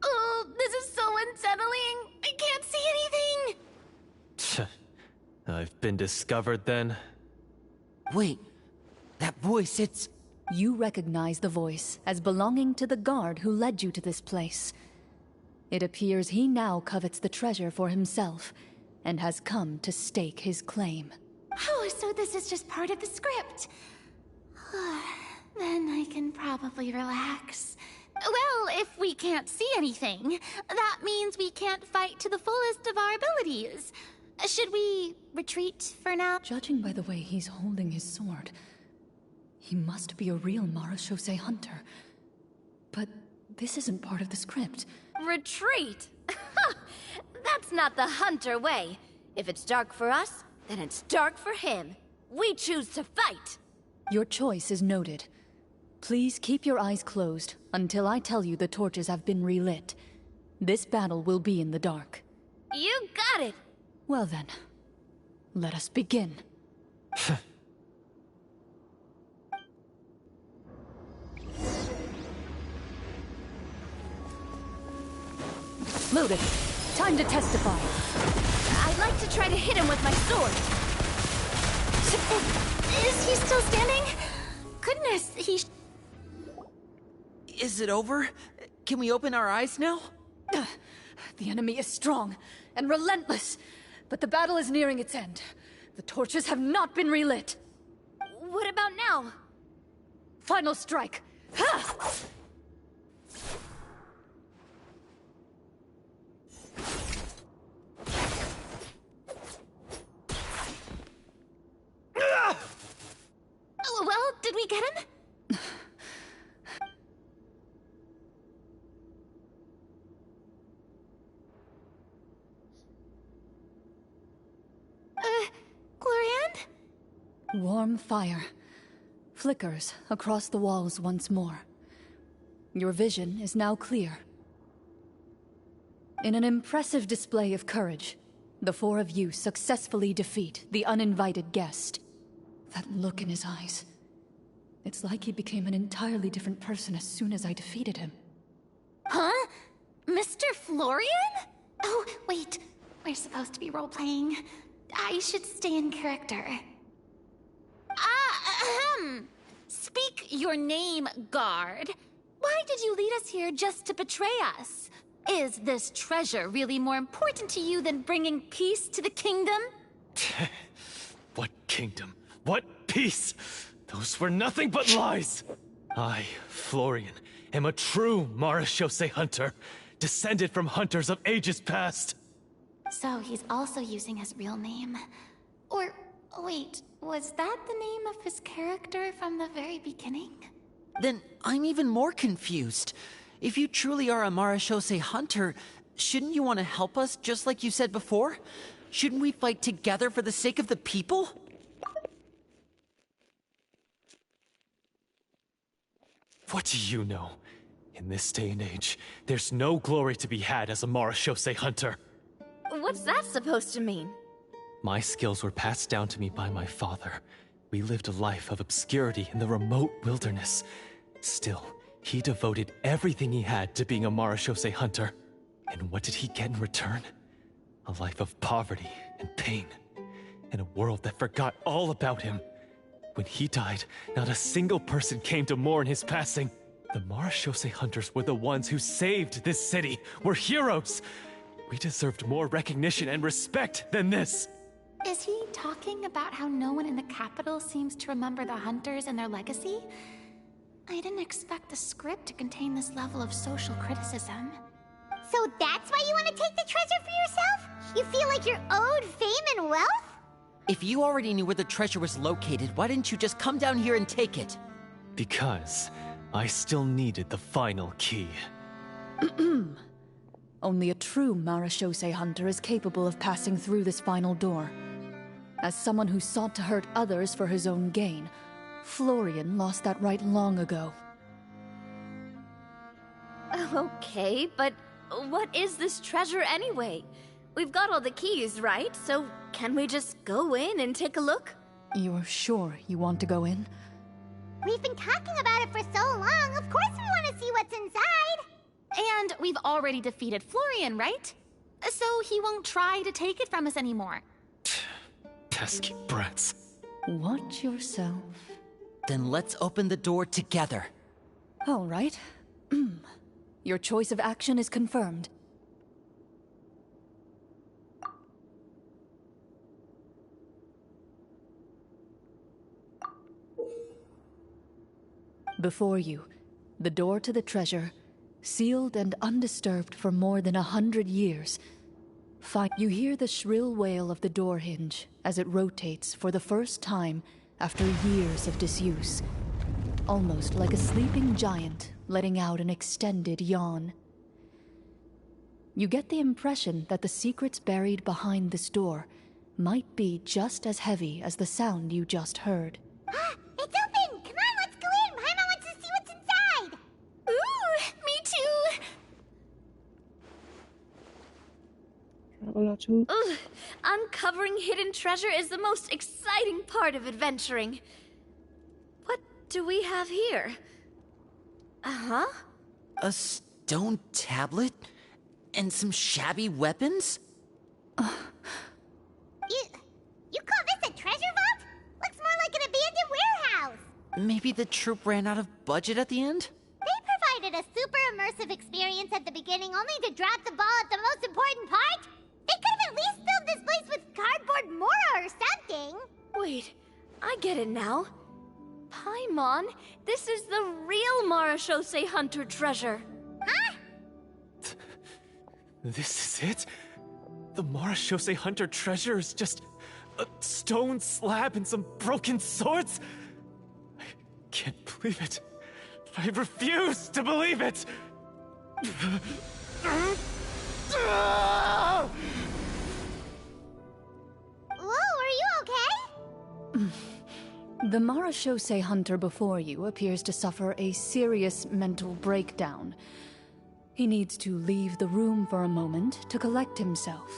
Oh, this is so unsettling. I can't see anything. I've been discovered then. Wait, that voice, it's... You recognize the voice as belonging to the guard who led you to this place. It appears he now covets the treasure for himself, and has come to stake his claim. Oh, so this is just part of the script. Then I can probably relax. Well, if we can't see anything, that means we can't fight to the fullest of our abilities. Should we retreat for now? Judging by the way he's holding his sword, He must be a real Marashose hunter. But this isn't part of the script. Retreat? That's not the hunter way. If it's dark for us, then it's dark for him. We choose to fight. Your choice is noted. Please keep your eyes closed until I tell you the torches have been relit. This battle will be in the dark. You got it! Well then, let us begin. Loaded. Time to testify. I'd like to try to hit him with my sword. Is he still standing? Goodness, Is it over? Can we open our eyes now? The enemy is strong and relentless, but the battle is nearing its end. The torches have not been relit. What about now? Final strike. Ha! Well, did we get him? Glorian? Warm fire flickers across the walls once more. Your vision is now clear. In an impressive display of courage, the four of you successfully defeat the uninvited guest. That look in his eyes. It's like he became an entirely different person as soon as I defeated him. Huh? Mr. Florian? Oh, wait. We're supposed to be role-playing. I should stay in character. Speak your name, guard. Why did you lead us here just to betray us? Is this treasure really more important to you than bringing peace to the kingdom? What kingdom? What peace? Those were nothing but lies! I, Florian, am a true Marashose hunter, descended from hunters of ages past. So he's also using his real name. Or, wait, was that the name of his character from the very beginning? Then I'm even more confused. If you truly are a Marashose hunter, shouldn't you want to help us just like you said before? Shouldn't we fight together for the sake of the people? What do you know? In this day and age, there's no glory to be had as a Marashose hunter. What's that supposed to mean? My skills were passed down to me by my father. We lived a life of obscurity in the remote wilderness. Still, he devoted everything he had to being a Marashose hunter. And what did he get in return? A life of poverty and pain. In a world that forgot all about him. When he died, not a single person came to mourn his passing. The Marashose hunters were the ones who saved this city. We're heroes! We deserved more recognition and respect than this! Is he talking about how no one in the capital seems to remember the hunters and their legacy? I didn't expect the script to contain this level of social criticism. So that's why you want to take the treasure for yourself? You feel like you're owed fame and wealth? If you already knew where the treasure was located, why didn't you just come down here and take it? Because I still needed the final key. Only a true Marashose hunter is capable of passing through this final door. As someone who sought to hurt others for his own gain, Florian lost that right long ago. Okay, but what is this treasure anyway? We've got all the keys, right? So can we just go in and take a look? You're sure you want to go in? We've been talking about it for so long, of course we want to see what's inside! And we've already defeated Florian, right? So he won't try to take it from us anymore. Pesky brats. Watch yourself. Then let's open the door together. All right. Your choice of action is confirmed. Before you, the door to the treasure, sealed and undisturbed for more than 100 years. You hear the shrill wail of the door hinge as it rotates for the first time after years of disuse. almost like a sleeping giant letting out an extended yawn. You get the impression that the secrets buried behind this door might be just as heavy as the sound you just heard. It's open! Come on, let's go in! Paimon wants to see what's inside! Ooh, me too! Ugh, uncovering hidden treasure is the most exciting part of adventuring. What do we have here? Uh-huh. A stone tablet? And some shabby weapons? You call this a treasure vault? Looks more like an abandoned warehouse! Maybe the troop ran out of budget at the end? They provided a super immersive experience at the beginning only to drop the ball at the most important part? They could have at least filled this place with cardboard Mora or something! Wait, I get it now. Paimon, this is the real Marachose Hunter treasure. Huh? This is it? The Marachose Hunter treasure is just a stone slab and some broken swords? I can't believe it. I refuse to believe it! Whoa, are you okay? The Marachose hunter before you appears to suffer a serious mental breakdown. He needs to leave the room for a moment to collect himself.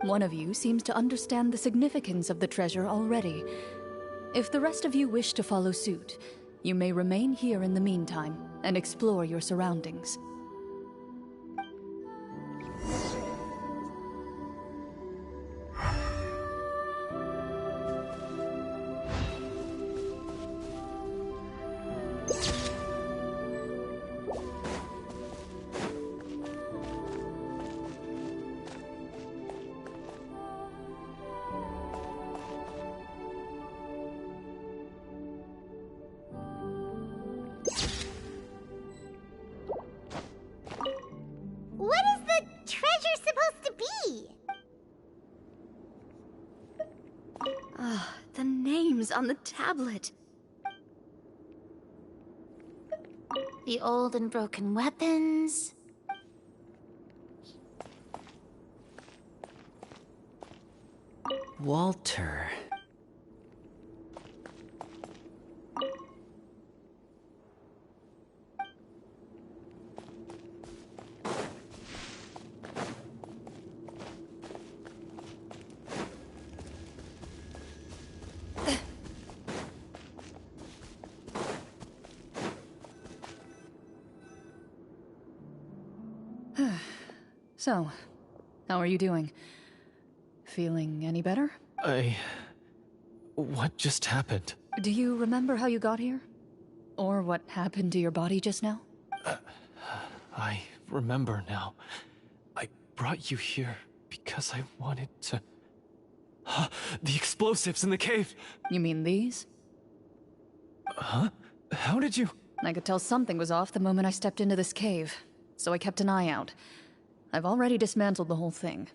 One of you seems to understand the significance of the treasure already. If the rest of you wish to follow suit, you may remain here in the meantime and explore your surroundings. What is the treasure supposed to be? The names on the tablet. The old and broken weapons. Walter. So, how are you doing? Feeling any better? What just happened? Do you remember how you got here? Or what happened to your body just now? I remember now. I brought you here because I wanted to... The explosives in the cave! You mean these? Huh? How did you... I could tell something was off the moment I stepped into this cave, so I kept an eye out. I've already dismantled the whole thing.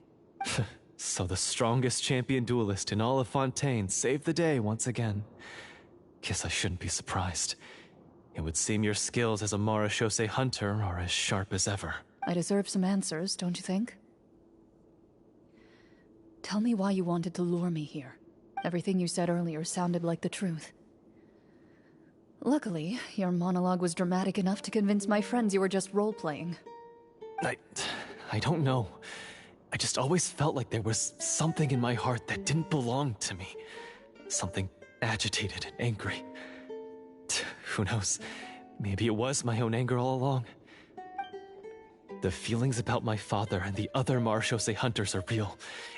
So the strongest champion duelist in all of Fontaine saved the day once again. Guess I shouldn't be surprised. It would seem your skills as a Marachose hunter are as sharp as ever. I deserve some answers, don't you think? Tell me why you wanted to lure me here. Everything you said earlier sounded like the truth. Luckily, your monologue was dramatic enough to convince my friends you were just role-playing. I don't know. I just always felt like there was something in my heart that didn't belong to me. Something agitated and angry. Who knows? Maybe it was my own anger all along. The feelings about my father and the other Marachose hunters are real.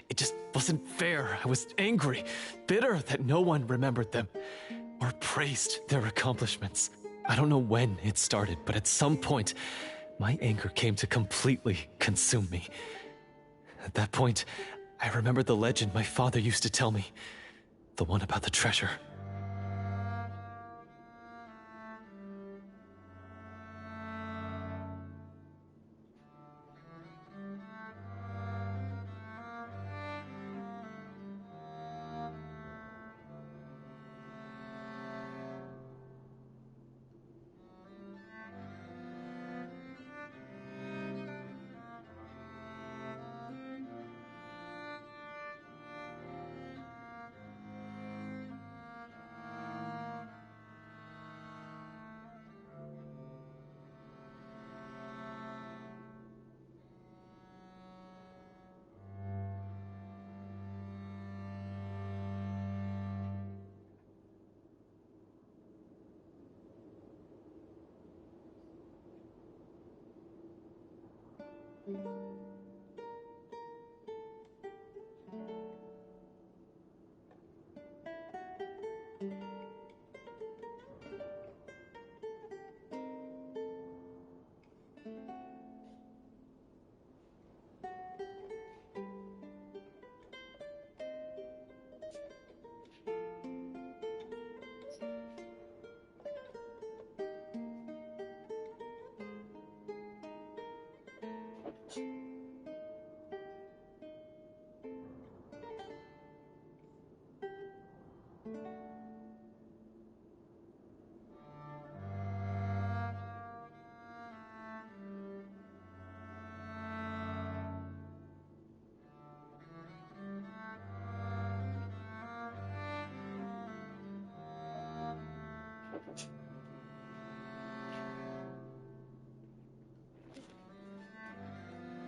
It just wasn't fair. I was angry, bitter that no one remembered them or praised their accomplishments. I don't know when it started, but at some point, my anger came to completely consume me. At that point, I remembered the legend my father used to tell me. The one about the treasure.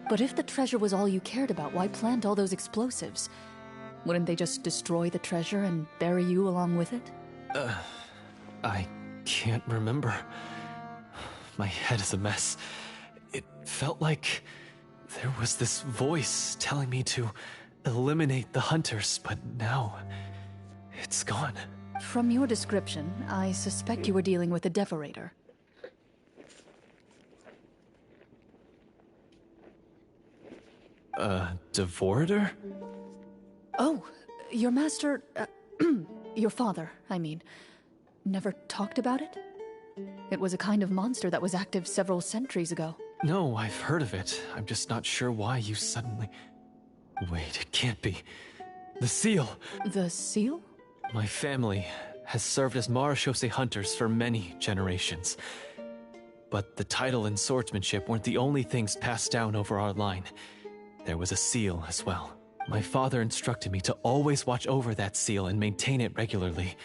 But if the treasure was all you cared about, why plant all those explosives? Wouldn't they just destroy the treasure and bury you along with it? I can't remember. My head is a mess. It felt like there was this voice telling me to eliminate the hunters, but now it's gone. From your description, I suspect you were dealing with a Devorator. Devorator? Oh, your master... your father, I mean, never talked about it? It was a kind of monster that was active several centuries ago. No, I've heard of it. I'm just not sure why you suddenly... Wait, it can't be. The seal! The seal? My family has served as Marechaussee hunters for many generations. But the title and swordsmanship weren't the only things passed down over our line. There was a seal as well. My father instructed me to always watch over that seal and maintain it regularly.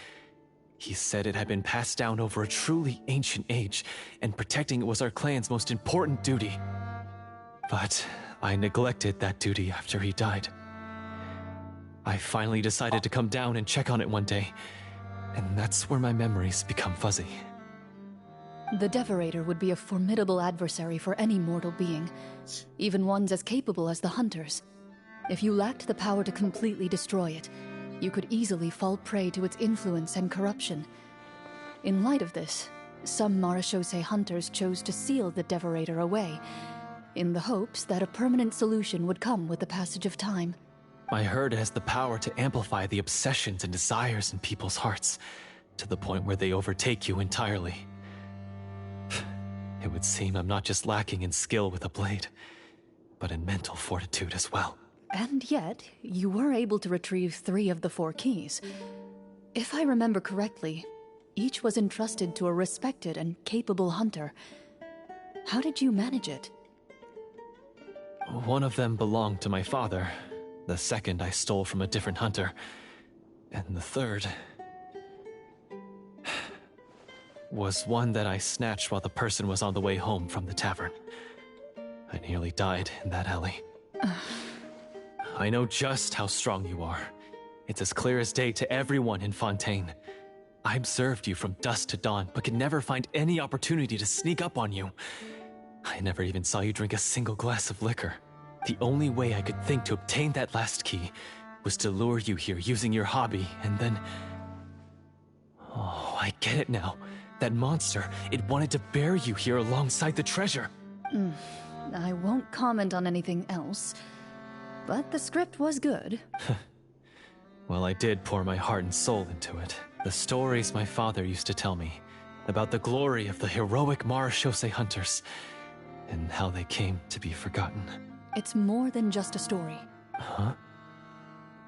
He said it had been passed down over a truly ancient age, and protecting it was our clan's most important duty. But I neglected that duty after he died. I finally decided to come down and check on it one day, and that's where my memories become fuzzy. The Devorator would be a formidable adversary for any mortal being, even ones as capable as the Hunters. If you lacked the power to completely destroy it, you could easily fall prey to its influence and corruption. In light of this, some Marechaussee hunters chose to seal the Devorator away, in the hopes that a permanent solution would come with the passage of time. I heard it has the power to amplify the obsessions and desires in people's hearts, to the point where they overtake you entirely. It would seem I'm not just lacking in skill with a blade, but in mental fortitude as well. And yet, you were able to retrieve 3 of the 4 keys. If I remember correctly, each was entrusted to a respected and capable hunter. How did you manage it? One of them belonged to my father. The second I stole from a different hunter. And the third... was one that I snatched while the person was on the way home from the tavern. I nearly died in that alley. I know just how strong you are. It's as clear as day to everyone in Fontaine. I observed you from dusk to dawn, but could never find any opportunity to sneak up on you. I never even saw you drink a single glass of liquor. The only way I could think to obtain that last key was to lure you here using your hobby, and then... Oh, I get it now. That monster, it wanted to bury you here alongside the treasure. I won't comment on anything else, but the script was good. Well, I did pour my heart and soul into it. The stories my father used to tell me about the glory of the heroic Marechaussee hunters and how they came to be forgotten. It's more than just a story. Huh?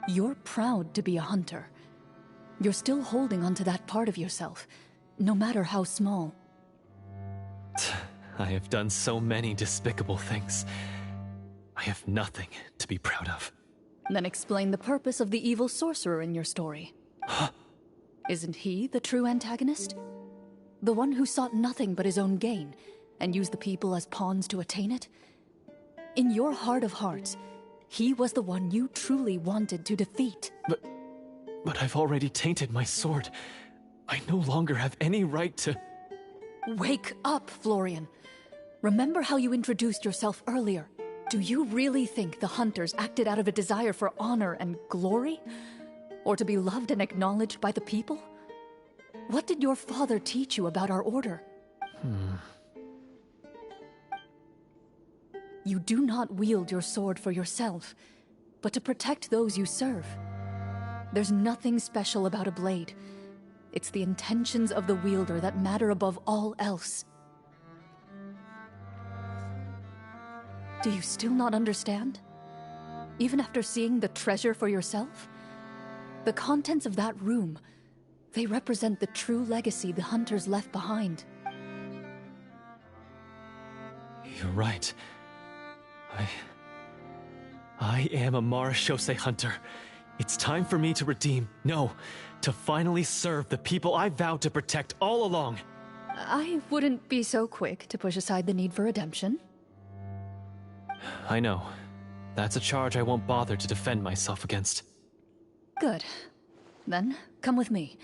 You're proud to be a hunter. You're still holding onto that part of yourself, no matter how small. I have done so many despicable things. I have nothing to be proud of. Then explain the purpose of the evil sorcerer in your story. Huh? Isn't he the true antagonist? The one who sought nothing but his own gain, and used the people as pawns to attain it? In your heart of hearts, he was the one you truly wanted to defeat. But I've already tainted my sword. I no longer have any right to... Wake up, Florian. Remember how you introduced yourself earlier. Do you really think the hunters acted out of a desire for honor and glory? Or to be loved and acknowledged by the people? What did your father teach you about our order? You do not wield your sword for yourself, but to protect those you serve. There's nothing special about a blade. It's the intentions of the wielder that matter above all else. Do you still not understand? Even after seeing the treasure for yourself? The contents of that room, they represent the true legacy the hunters left behind. You're right. I am a Marashose hunter. It's time for me to redeem, no, to finally serve the people I vowed to protect all along. I wouldn't be so quick to push aside the need for redemption. I know. That's a charge I won't bother to defend myself against. Good. Then, come with me,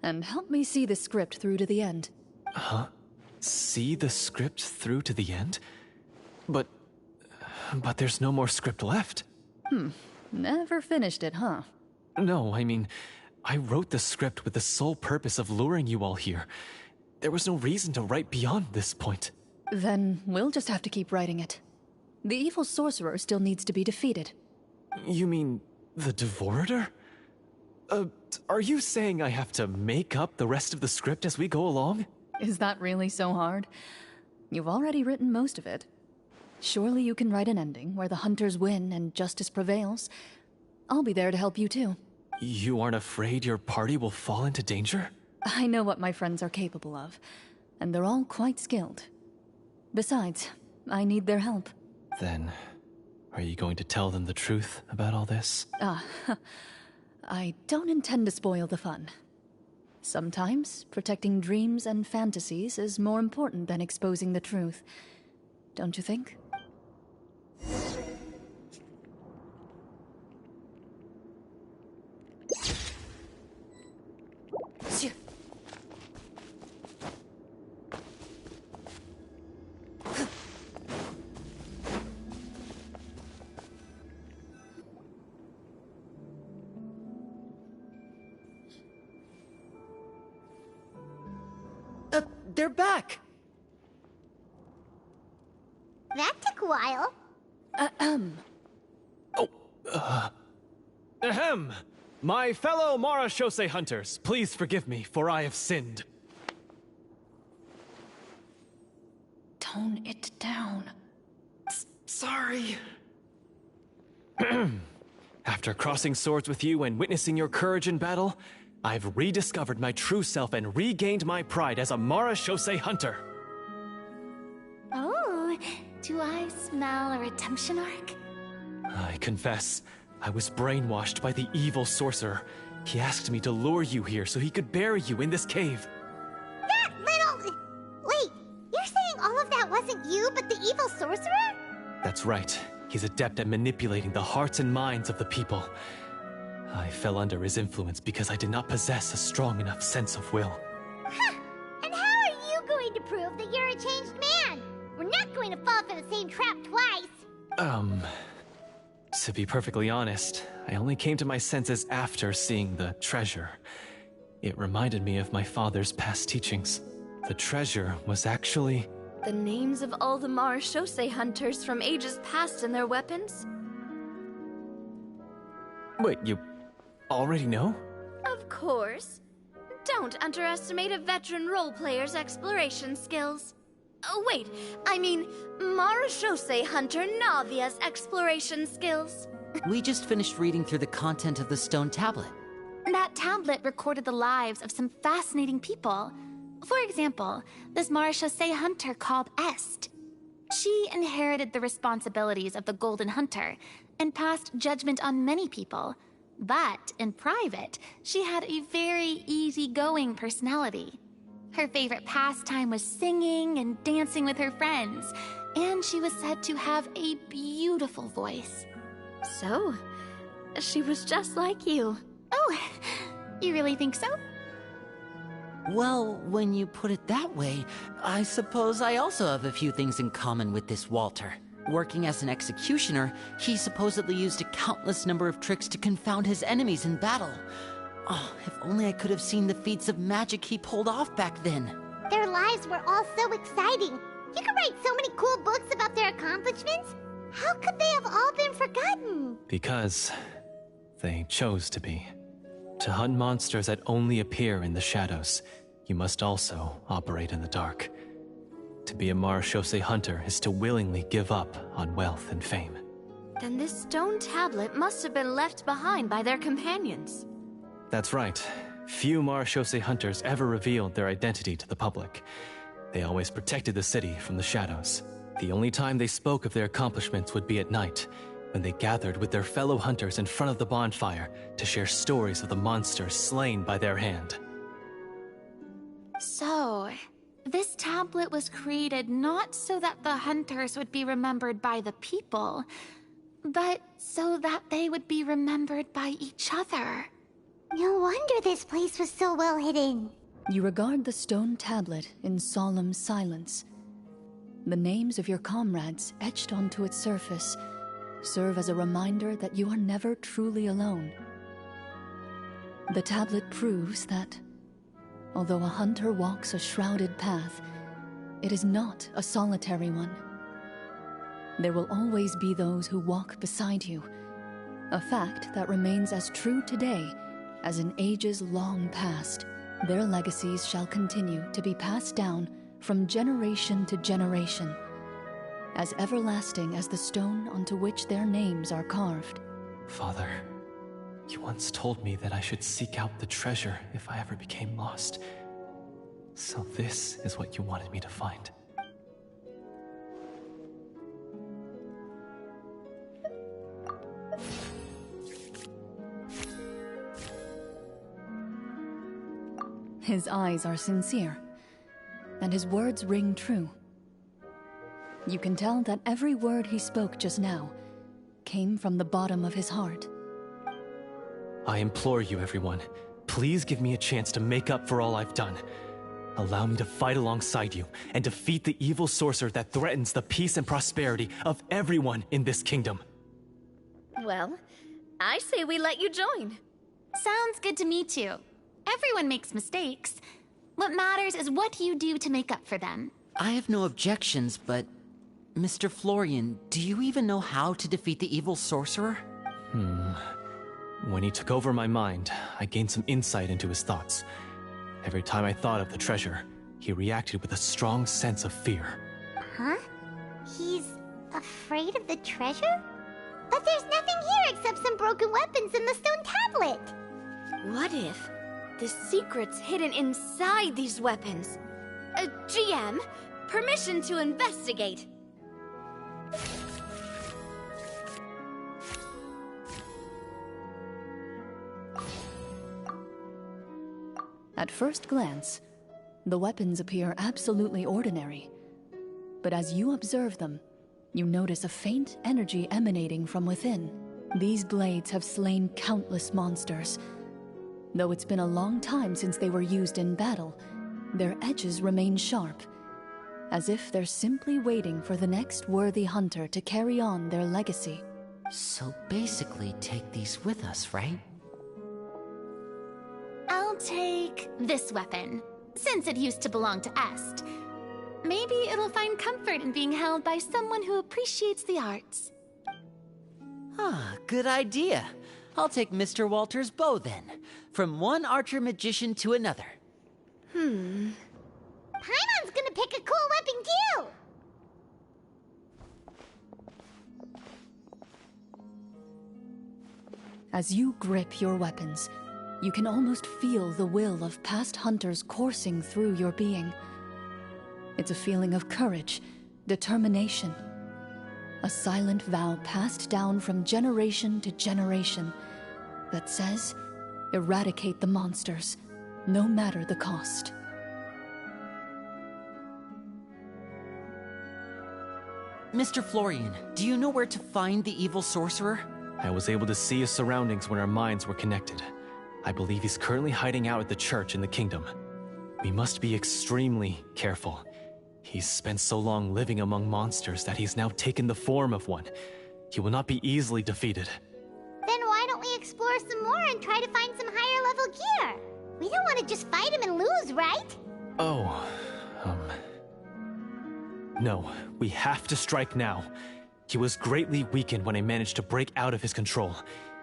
and help me see the script through to the end. Huh? See the script through to the end? But there's no more script left. Never finished it, huh? No, I mean, I wrote the script with the sole purpose of luring you all here. There was no reason to write beyond this point. Then we'll just have to keep writing it. The evil sorcerer still needs to be defeated. You mean the Devorator? Are you saying I have to make up the rest of the script as we go along? Is that really so hard? You've already written most of it. Surely you can write an ending where the hunters win and justice prevails. I'll be there to help you too. You aren't afraid your party will fall into danger? I know what my friends are capable of, and they're all quite skilled. Besides, I need their help. Then, are you going to tell them the truth about all this? I don't intend to spoil the fun. Sometimes, protecting dreams and fantasies is more important than exposing the truth. Don't you think? They're back! That took a while. Ahem! My fellow Marashose hunters, please forgive me, for I have sinned. Tone it down. Sorry. After crossing swords with you and witnessing your courage in battle, I've rediscovered my true self and regained my pride as a Marashose hunter. Oh, do I smell a redemption arc? I confess, I was brainwashed by the evil sorcerer. He asked me to lure you here so he could bury you in this cave. That little... Wait, you're saying all of that wasn't you, but the evil sorcerer? That's right. He's adept at manipulating the hearts and minds of the people. I fell under his influence because I did not possess a strong enough sense of will. Huh! And how are you going to prove that you're a changed man? We're not going to fall for the same trap twice. To be perfectly honest, I only came to my senses after seeing the treasure. It reminded me of my father's past teachings. The treasure was actually... The names of all the Marashose hunters from ages past and their weapons? Wait, you already know? Of course. Don't underestimate a veteran role-player's exploration skills. Oh, wait, I mean Marashose hunter Navia's exploration skills. We just finished reading through the content of the stone tablet. That tablet recorded the lives of some fascinating people. For example, this Marashose hunter called Est. She inherited the responsibilities of the Golden Hunter and passed judgment on many people. But in private, she had a very easygoing personality. Her favorite pastime was singing and dancing with her friends, and she was said to have a beautiful voice. So, she was just like you. Oh, you really think so? Well, when you put it that way, I suppose I also have a few things in common with this Walter. Working as an executioner, he supposedly used a countless number of tricks to confound his enemies in battle. Oh, if only I could have seen the feats of magic he pulled off back then. Their lives were all so exciting. You could write so many cool books about their accomplishments. How could they have all been forgotten? Because they chose to be. To hunt monsters that only appear in the shadows, you must also operate in the dark. To be a Marechaussee hunter is to willingly give up on wealth and fame. Then this stone tablet must have been left behind by their companions. That's right. Few Marechaussee hunters ever revealed their identity to the public. They always protected the city from the shadows. The only time they spoke of their accomplishments would be at night, when they gathered with their fellow hunters in front of the bonfire to share stories of the monsters slain by their hand. So, this tablet was created not so that the hunters would be remembered by the people, but so that they would be remembered by each other. No wonder this place was so well hidden. You regard the stone tablet in solemn silence. The names of your comrades etched onto its surface serve as a reminder that you are never truly alone. The tablet proves that, although a hunter walks a shrouded path, it is not a solitary one. There will always be those who walk beside you, a fact that remains as true today as in ages long past. Their legacies shall continue to be passed down from generation to generation, as everlasting as the stone onto which their names are carved. Father, you once told me that I should seek out the treasure if I ever became lost. So this is what you wanted me to find. His eyes are sincere, and his words ring true. You can tell that every word he spoke just now came from the bottom of his heart. I implore you, everyone, please give me a chance to make up for all I've done. Allow me to fight alongside you and defeat the evil sorcerer that threatens the peace and prosperity of everyone in this kingdom. Well, I say we let you join. Sounds good to me too. Everyone makes mistakes. What matters is what you do to make up for them. I have no objections, but... Mr. Florian, do you even know how to defeat the evil sorcerer? When he took over my mind, I gained some insight into his thoughts. Every time I thought of the treasure, he reacted with a strong sense of fear. Huh? He's afraid of the treasure? But there's nothing here except some broken weapons and the stone tablet. What if the secret's hidden inside these weapons? GM, permission to investigate. At first glance, the weapons appear absolutely ordinary. But as you observe them, you notice a faint energy emanating from within. These blades have slain countless monsters. Though it's been a long time since they were used in battle, their edges remain sharp, as if they're simply waiting for the next worthy hunter to carry on their legacy. So basically take these with us, right? I'll take this weapon, since it used to belong to Est. Maybe it'll find comfort in being held by someone who appreciates the arts. Ah, good idea. I'll take Mr. Walter's bow then, from one archer-magician to another. Paimon's gonna pick a cool weapon too! As you grip your weapons, you can almost feel the will of past hunters coursing through your being. It's a feeling of courage, determination. A silent vow passed down from generation to generation that says, eradicate the monsters, no matter the cost. Mr. Florian, do you know where to find the evil sorcerer? I was able to see his surroundings when our minds were connected. I believe he's currently hiding out at the church in the kingdom. We must be extremely careful. He's spent so long living among monsters that he's now taken the form of one. He will not be easily defeated. Then why don't we explore some more and try to find some higher level gear? We don't want to just fight him and lose, right? No, we have to strike now. He was greatly weakened when I managed to break out of his control.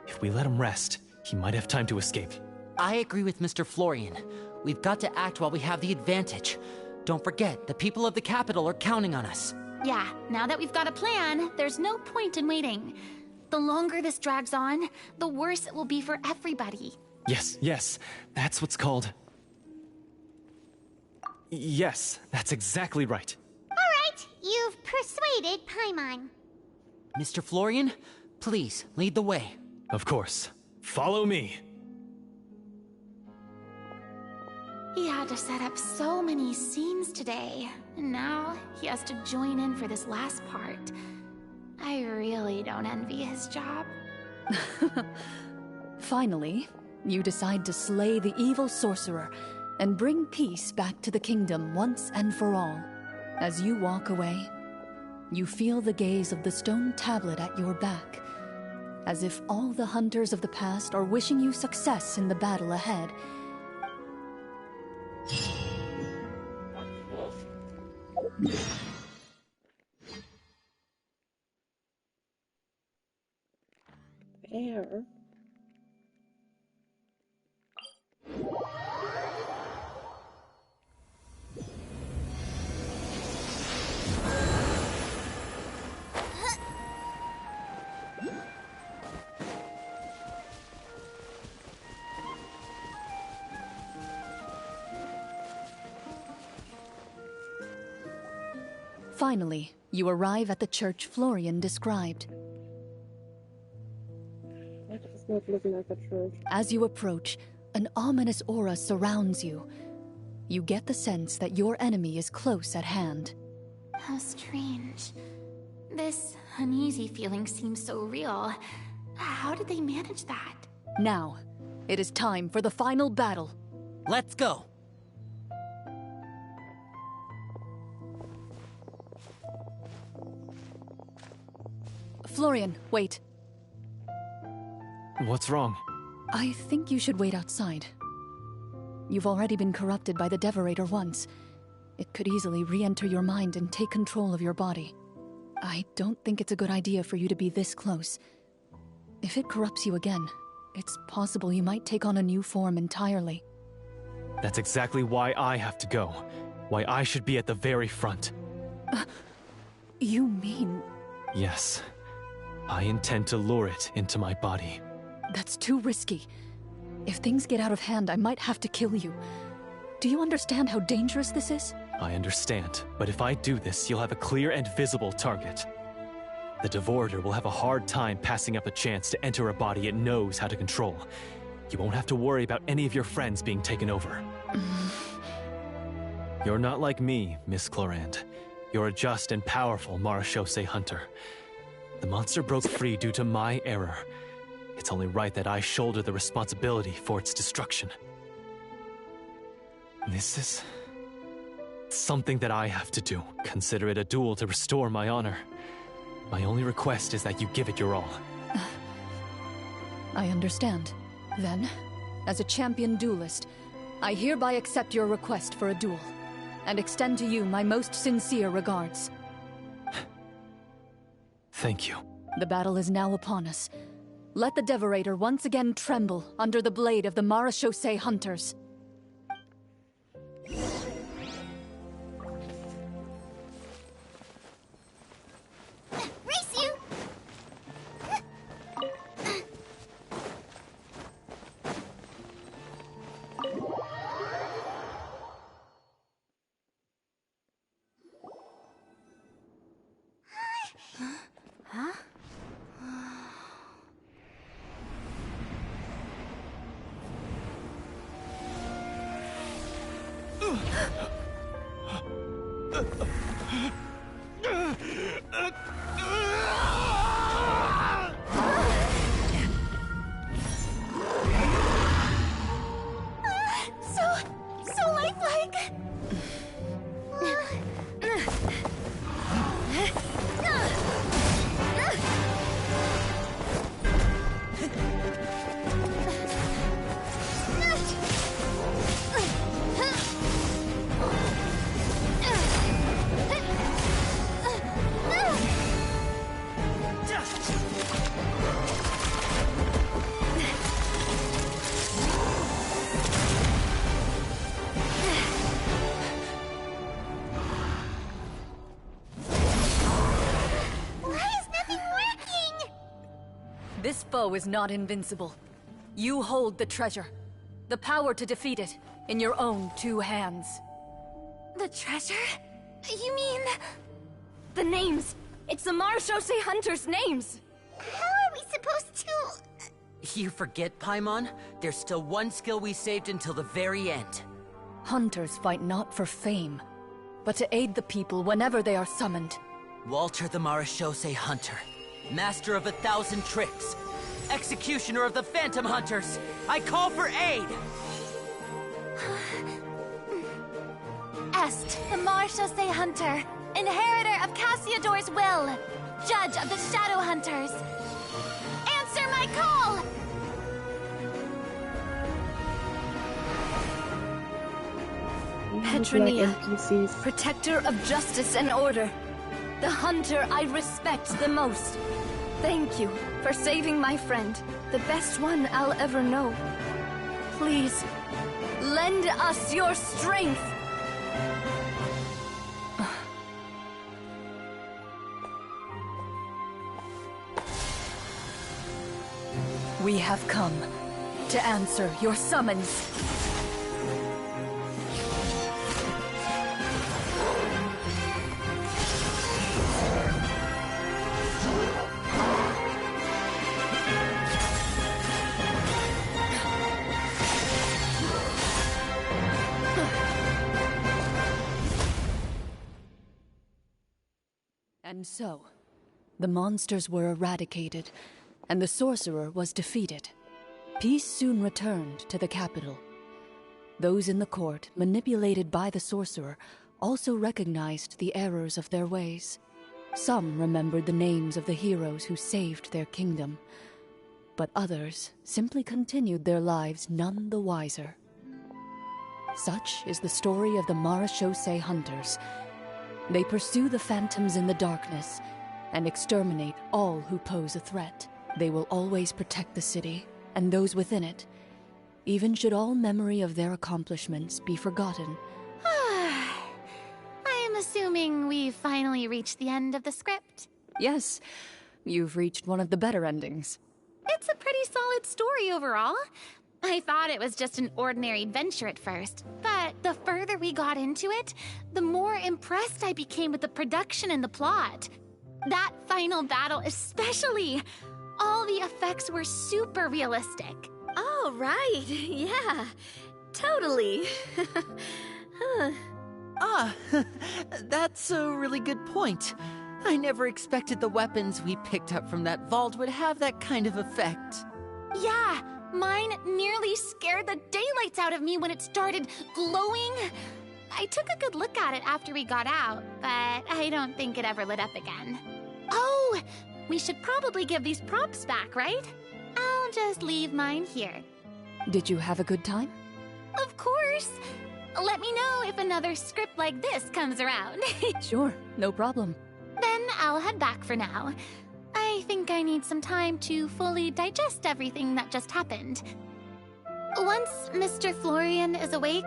If we let him rest, he might have time to escape. I agree with Mr. Florian. We've got to act while we have the advantage. Don't forget, the people of the capital are counting on us. Yeah, now that we've got a plan, there's no point in waiting. The longer this drags on, the worse it will be for everybody. Yes, that's what's called... Yes, that's exactly right. Alright, you've persuaded Paimon. Mr. Florian, please, lead the way. Of course. Follow me. He had to set up so many scenes today, and now he has to join in for this last part. I really don't envy his job. Finally, you decide to slay the evil sorcerer and bring peace back to the kingdom once and for all. As you walk away, you feel the gaze of the stone tablet at your back, as if all the hunters of the past are wishing you success in the battle ahead. Air. Finally, you arrive at the church Florian described. I just not looking at the church. As you approach, an ominous aura surrounds you. You get the sense that your enemy is close at hand. How strange. This uneasy feeling seems so real. How did they manage that? Now, it is time for the final battle. Let's go! Florian, wait. What's wrong? I think you should wait outside. You've already been corrupted by the Devorator once. It could easily re-enter your mind and take control of your body. I don't think it's a good idea for you to be this close. If it corrupts you again, it's possible you might take on a new form entirely. That's exactly why I have to go. Why I should be at the very front. You mean... Yes. I intend to lure it into my body. That's too risky. If things get out of hand, I might have to kill you. Do you understand how dangerous this is? I understand, but if I do this, you'll have a clear and visible target. The Devorator will have a hard time passing up a chance to enter a body it knows how to control. You won't have to worry about any of your friends being taken over. You're not like me, Miss Clorand. You're a just and powerful Marechaussee hunter. The monster broke free due to my error. It's only right that I shoulder the responsibility for its destruction. This is... something that I have to do. Consider it a duel to restore my honor. My only request is that you give it your all. I understand. Then, as a champion duelist, I hereby accept your request for a duel, and extend to you my most sincere regards. Thank you. The battle is now upon us. Let the Devorator once again tremble under the blade of the Marechaussee hunters. Race you! So lifelike! foe is not invincible. You hold the treasure. The power to defeat it in your own 2 hands. The treasure? You mean... The names! It's the Marechaussee Hunters' names! How are we supposed to... You forget, Paimon? There's still one skill we saved until the very end. Hunters fight not for fame, but to aid the people whenever they are summoned. Walter the Marechaussee Hunter, master of 1,000 tricks, executioner of the Phantom Hunters, I call for aid! Est, the Marechaussee Hunter, inheritor of Cassiodor's will, judge of the Shadow Hunters. Answer my call! Petronia, NPCs. protector of justice and order. The hunter I respect the most. Thank you for saving my friend, the best one I'll ever know. Please, lend us your strength. We have come to answer your summons. And so, the monsters were eradicated, and the sorcerer was defeated. Peace soon returned to the capital. Those in the court, manipulated by the sorcerer, also recognized the errors of their ways. Some remembered the names of the heroes who saved their kingdom, but others simply continued their lives none the wiser. Such is the story of the Marechaussee Hunters. They pursue the phantoms in the darkness and exterminate all who pose a threat. They will always protect the city and those within it, even should all memory of their accomplishments be forgotten. I am assuming we've finally reached the end of the script. Yes, you've reached one of the better endings. It's a pretty solid story overall. I thought it was just an ordinary adventure at first, but the further we got into it, the more impressed I became with the production and the plot. That final battle especially. All the effects were super realistic. Oh, right. Yeah, totally. That's a really good point. I never expected the weapons we picked up from that vault would have that kind of effect. Yeah, mine nearly scared the daylights out of me when it started glowing. I took a good look at it after we got out, but I don't think it ever lit up again. Oh, we should probably give these props back, right? I'll just leave mine here. Did you have a good time? Of course. Let me know if another script like this comes around. Sure, no problem. Then I'll head back for now. I think I need some time to fully digest everything that just happened. Once Mr. Florian is awake,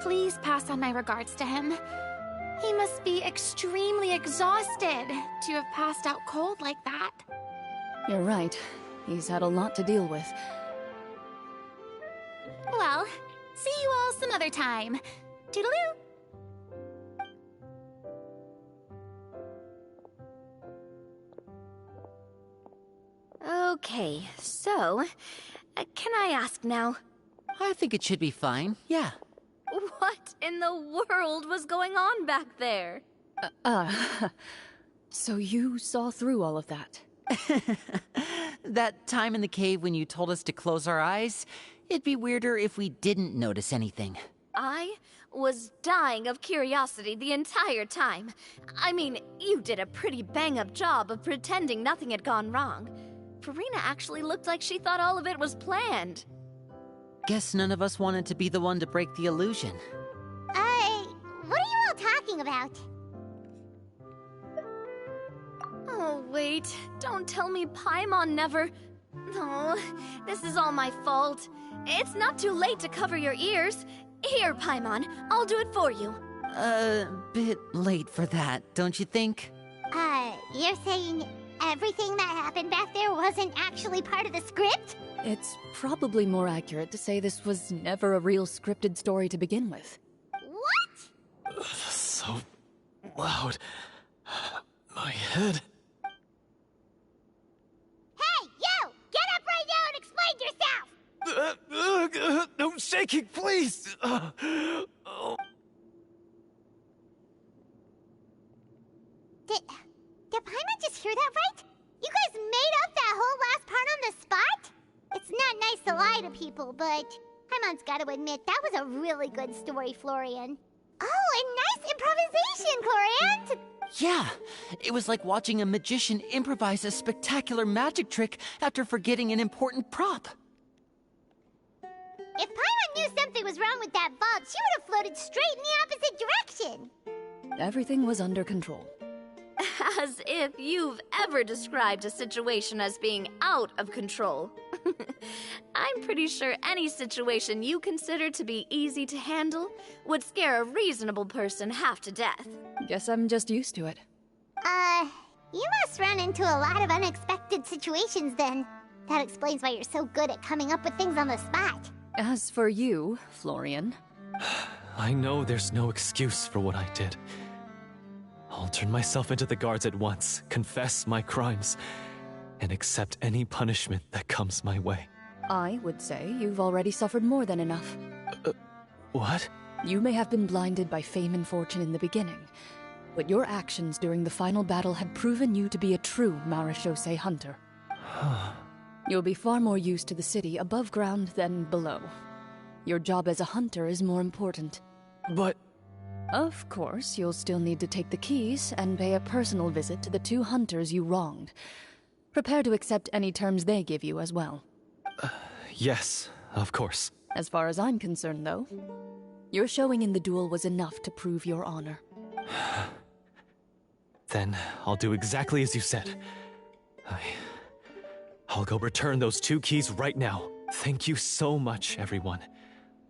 please pass on my regards to him. He must be extremely exhausted to have passed out cold like that. You're right. He's had a lot to deal with. Well, see you all some other time. Toodaloo! Okay, so, can I ask now? I think it should be fine, yeah. What in the world was going on back there? So you saw through all of that? That time in the cave when you told us to close our eyes, it'd be weirder if we didn't notice anything. I was dying of curiosity the entire time. I mean, you did a pretty bang-up job of pretending nothing had gone wrong. Farina actually looked like she thought all of it was planned. Guess none of us wanted to be the one to break the illusion. What are you all talking about? Oh, wait. Don't tell me Paimon never... Oh, this is all my fault. It's not too late to cover your ears. Here, Paimon, I'll do it for you. Bit late for that, don't you think? You're saying everything that happened back there wasn't actually part of the script? It's probably more accurate to say this was never a real scripted story to begin with. What? So loud. My head. Hey, you! Get up right now and explain yourself! No shaking, please! Oh. Did Paimon just hear that right? You guys made up that whole last part on the spot? It's not nice to lie to people, but Paimon's got to admit, that was a really good story, Florian. Oh, and nice improvisation, Clorant! Yeah, it was like watching a magician improvise a spectacular magic trick after forgetting an important prop. If Paimon knew something was wrong with that vault, she would have floated straight in the opposite direction. Everything was under control. As if you've ever described a situation as being out of control. I'm pretty sure any situation you consider to be easy to handle would scare a reasonable person half to death. Guess I'm just used to it. You must run into a lot of unexpected situations then. That explains why you're so good at coming up with things on the spot. As for you, Florian... I know there's no excuse for what I did. I'll turn myself into the guards at once, confess my crimes, and accept any punishment that comes my way. I would say you've already suffered more than enough. What? You may have been blinded by fame and fortune in the beginning, but your actions during the final battle had proven you to be a true Marechaussee hunter. You'll be far more used to the city above ground than below. Your job as a hunter is more important. But... Of course, you'll still need to take the keys and pay a personal visit to the 2 hunters you wronged. Prepare to accept any terms they give you as well. Yes, of course. As far as I'm concerned, though, your showing in the duel was enough to prove your honor. Then I'll do exactly as you said. I'll go return those 2 keys right now. Thank you so much, everyone.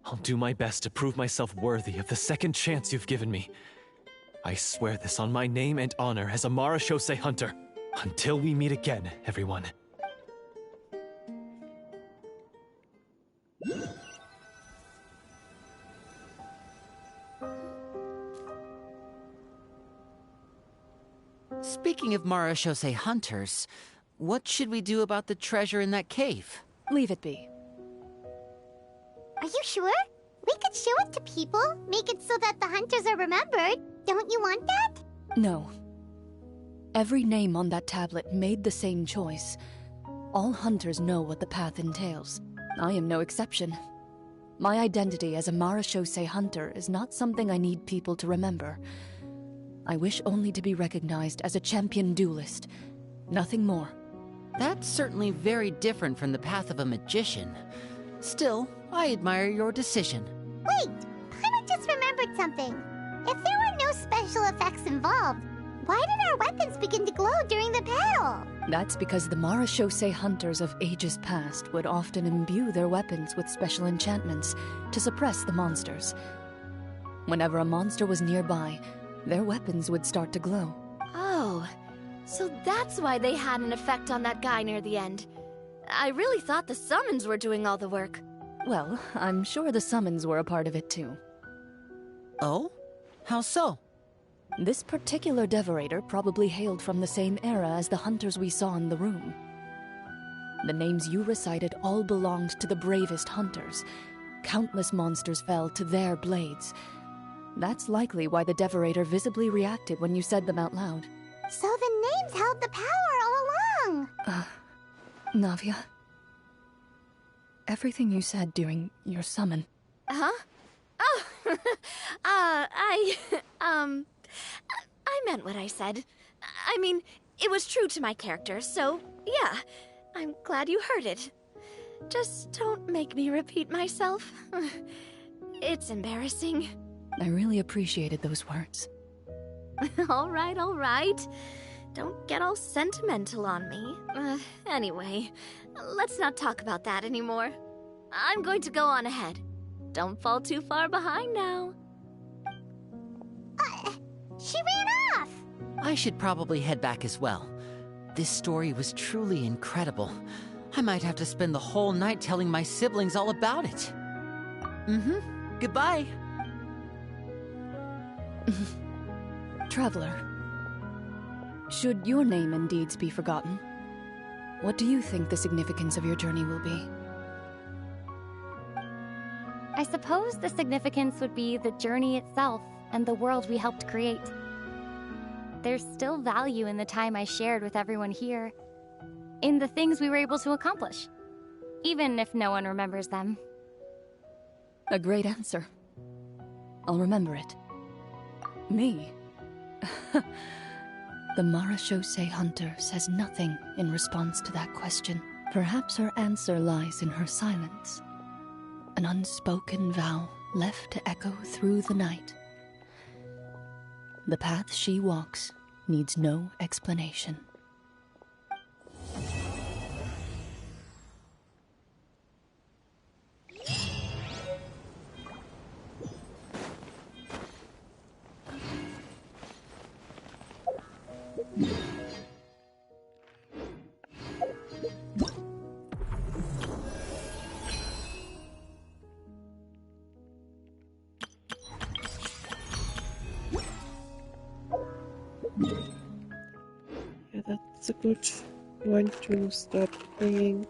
I'll do my best to prove myself worthy of the second chance you've given me. I swear this on my name and honor as a Marechaussee hunter. Until we meet again, everyone. Speaking of Marechaussee hunters, what should we do about the treasure in that cave? Leave it be. Are you sure? We could show it to people, make it so that the hunters are remembered. Don't you want that? No. Every name on that tablet made the same choice. All hunters know what the path entails. I am no exception. My identity as a Marechaussee hunter is not something I need people to remember. I wish only to be recognized as a champion duelist. Nothing more. That's certainly very different from the path of a magician. Still, I admire your decision. Wait, Paimon just remembered something. If there were no special effects involved, why did our weapons begin to glow during the battle? That's because the Marechaussee hunters of ages past would often imbue their weapons with special enchantments to suppress the monsters. Whenever a monster was nearby, their weapons would start to glow. Oh, so that's why they had an effect on that guy near the end. I really thought the summons were doing all the work. Well, I'm sure the summons were a part of it too. Oh? How so? This particular devorator probably hailed from the same era as the hunters we saw in the room. The names you recited all belonged to the bravest hunters. Countless monsters fell to their blades. That's likely why the devorator visibly reacted when you said them out loud. So the names held the power all along! Navia, everything you said during your summon. Huh? Oh, I meant what I said. I mean, it was true to my character, so yeah, I'm glad you heard it. Just don't make me repeat myself. It's embarrassing. I really appreciated those words. All right, all right. Don't get all sentimental on me. Anyway, let's not talk about that anymore. I'm going to go on ahead. Don't fall too far behind now. She ran off! I should probably head back as well. This story was truly incredible. I might have to spend the whole night telling my siblings all about it. Goodbye. Traveler, should your name and deeds be forgotten, what do you think the significance of your journey will be? I suppose the significance would be the journey itself and the world we helped create. There's still value in the time I shared with everyone here, in the things we were able to accomplish, even if no one remembers them. A great answer. I'll remember it. Me? The Marachose Hunter says nothing in response to that question. Perhaps her answer lies in her silence. An unspoken vow left to echo through the night. The path she walks needs no explanation. Yeah, that's a good one to start playing.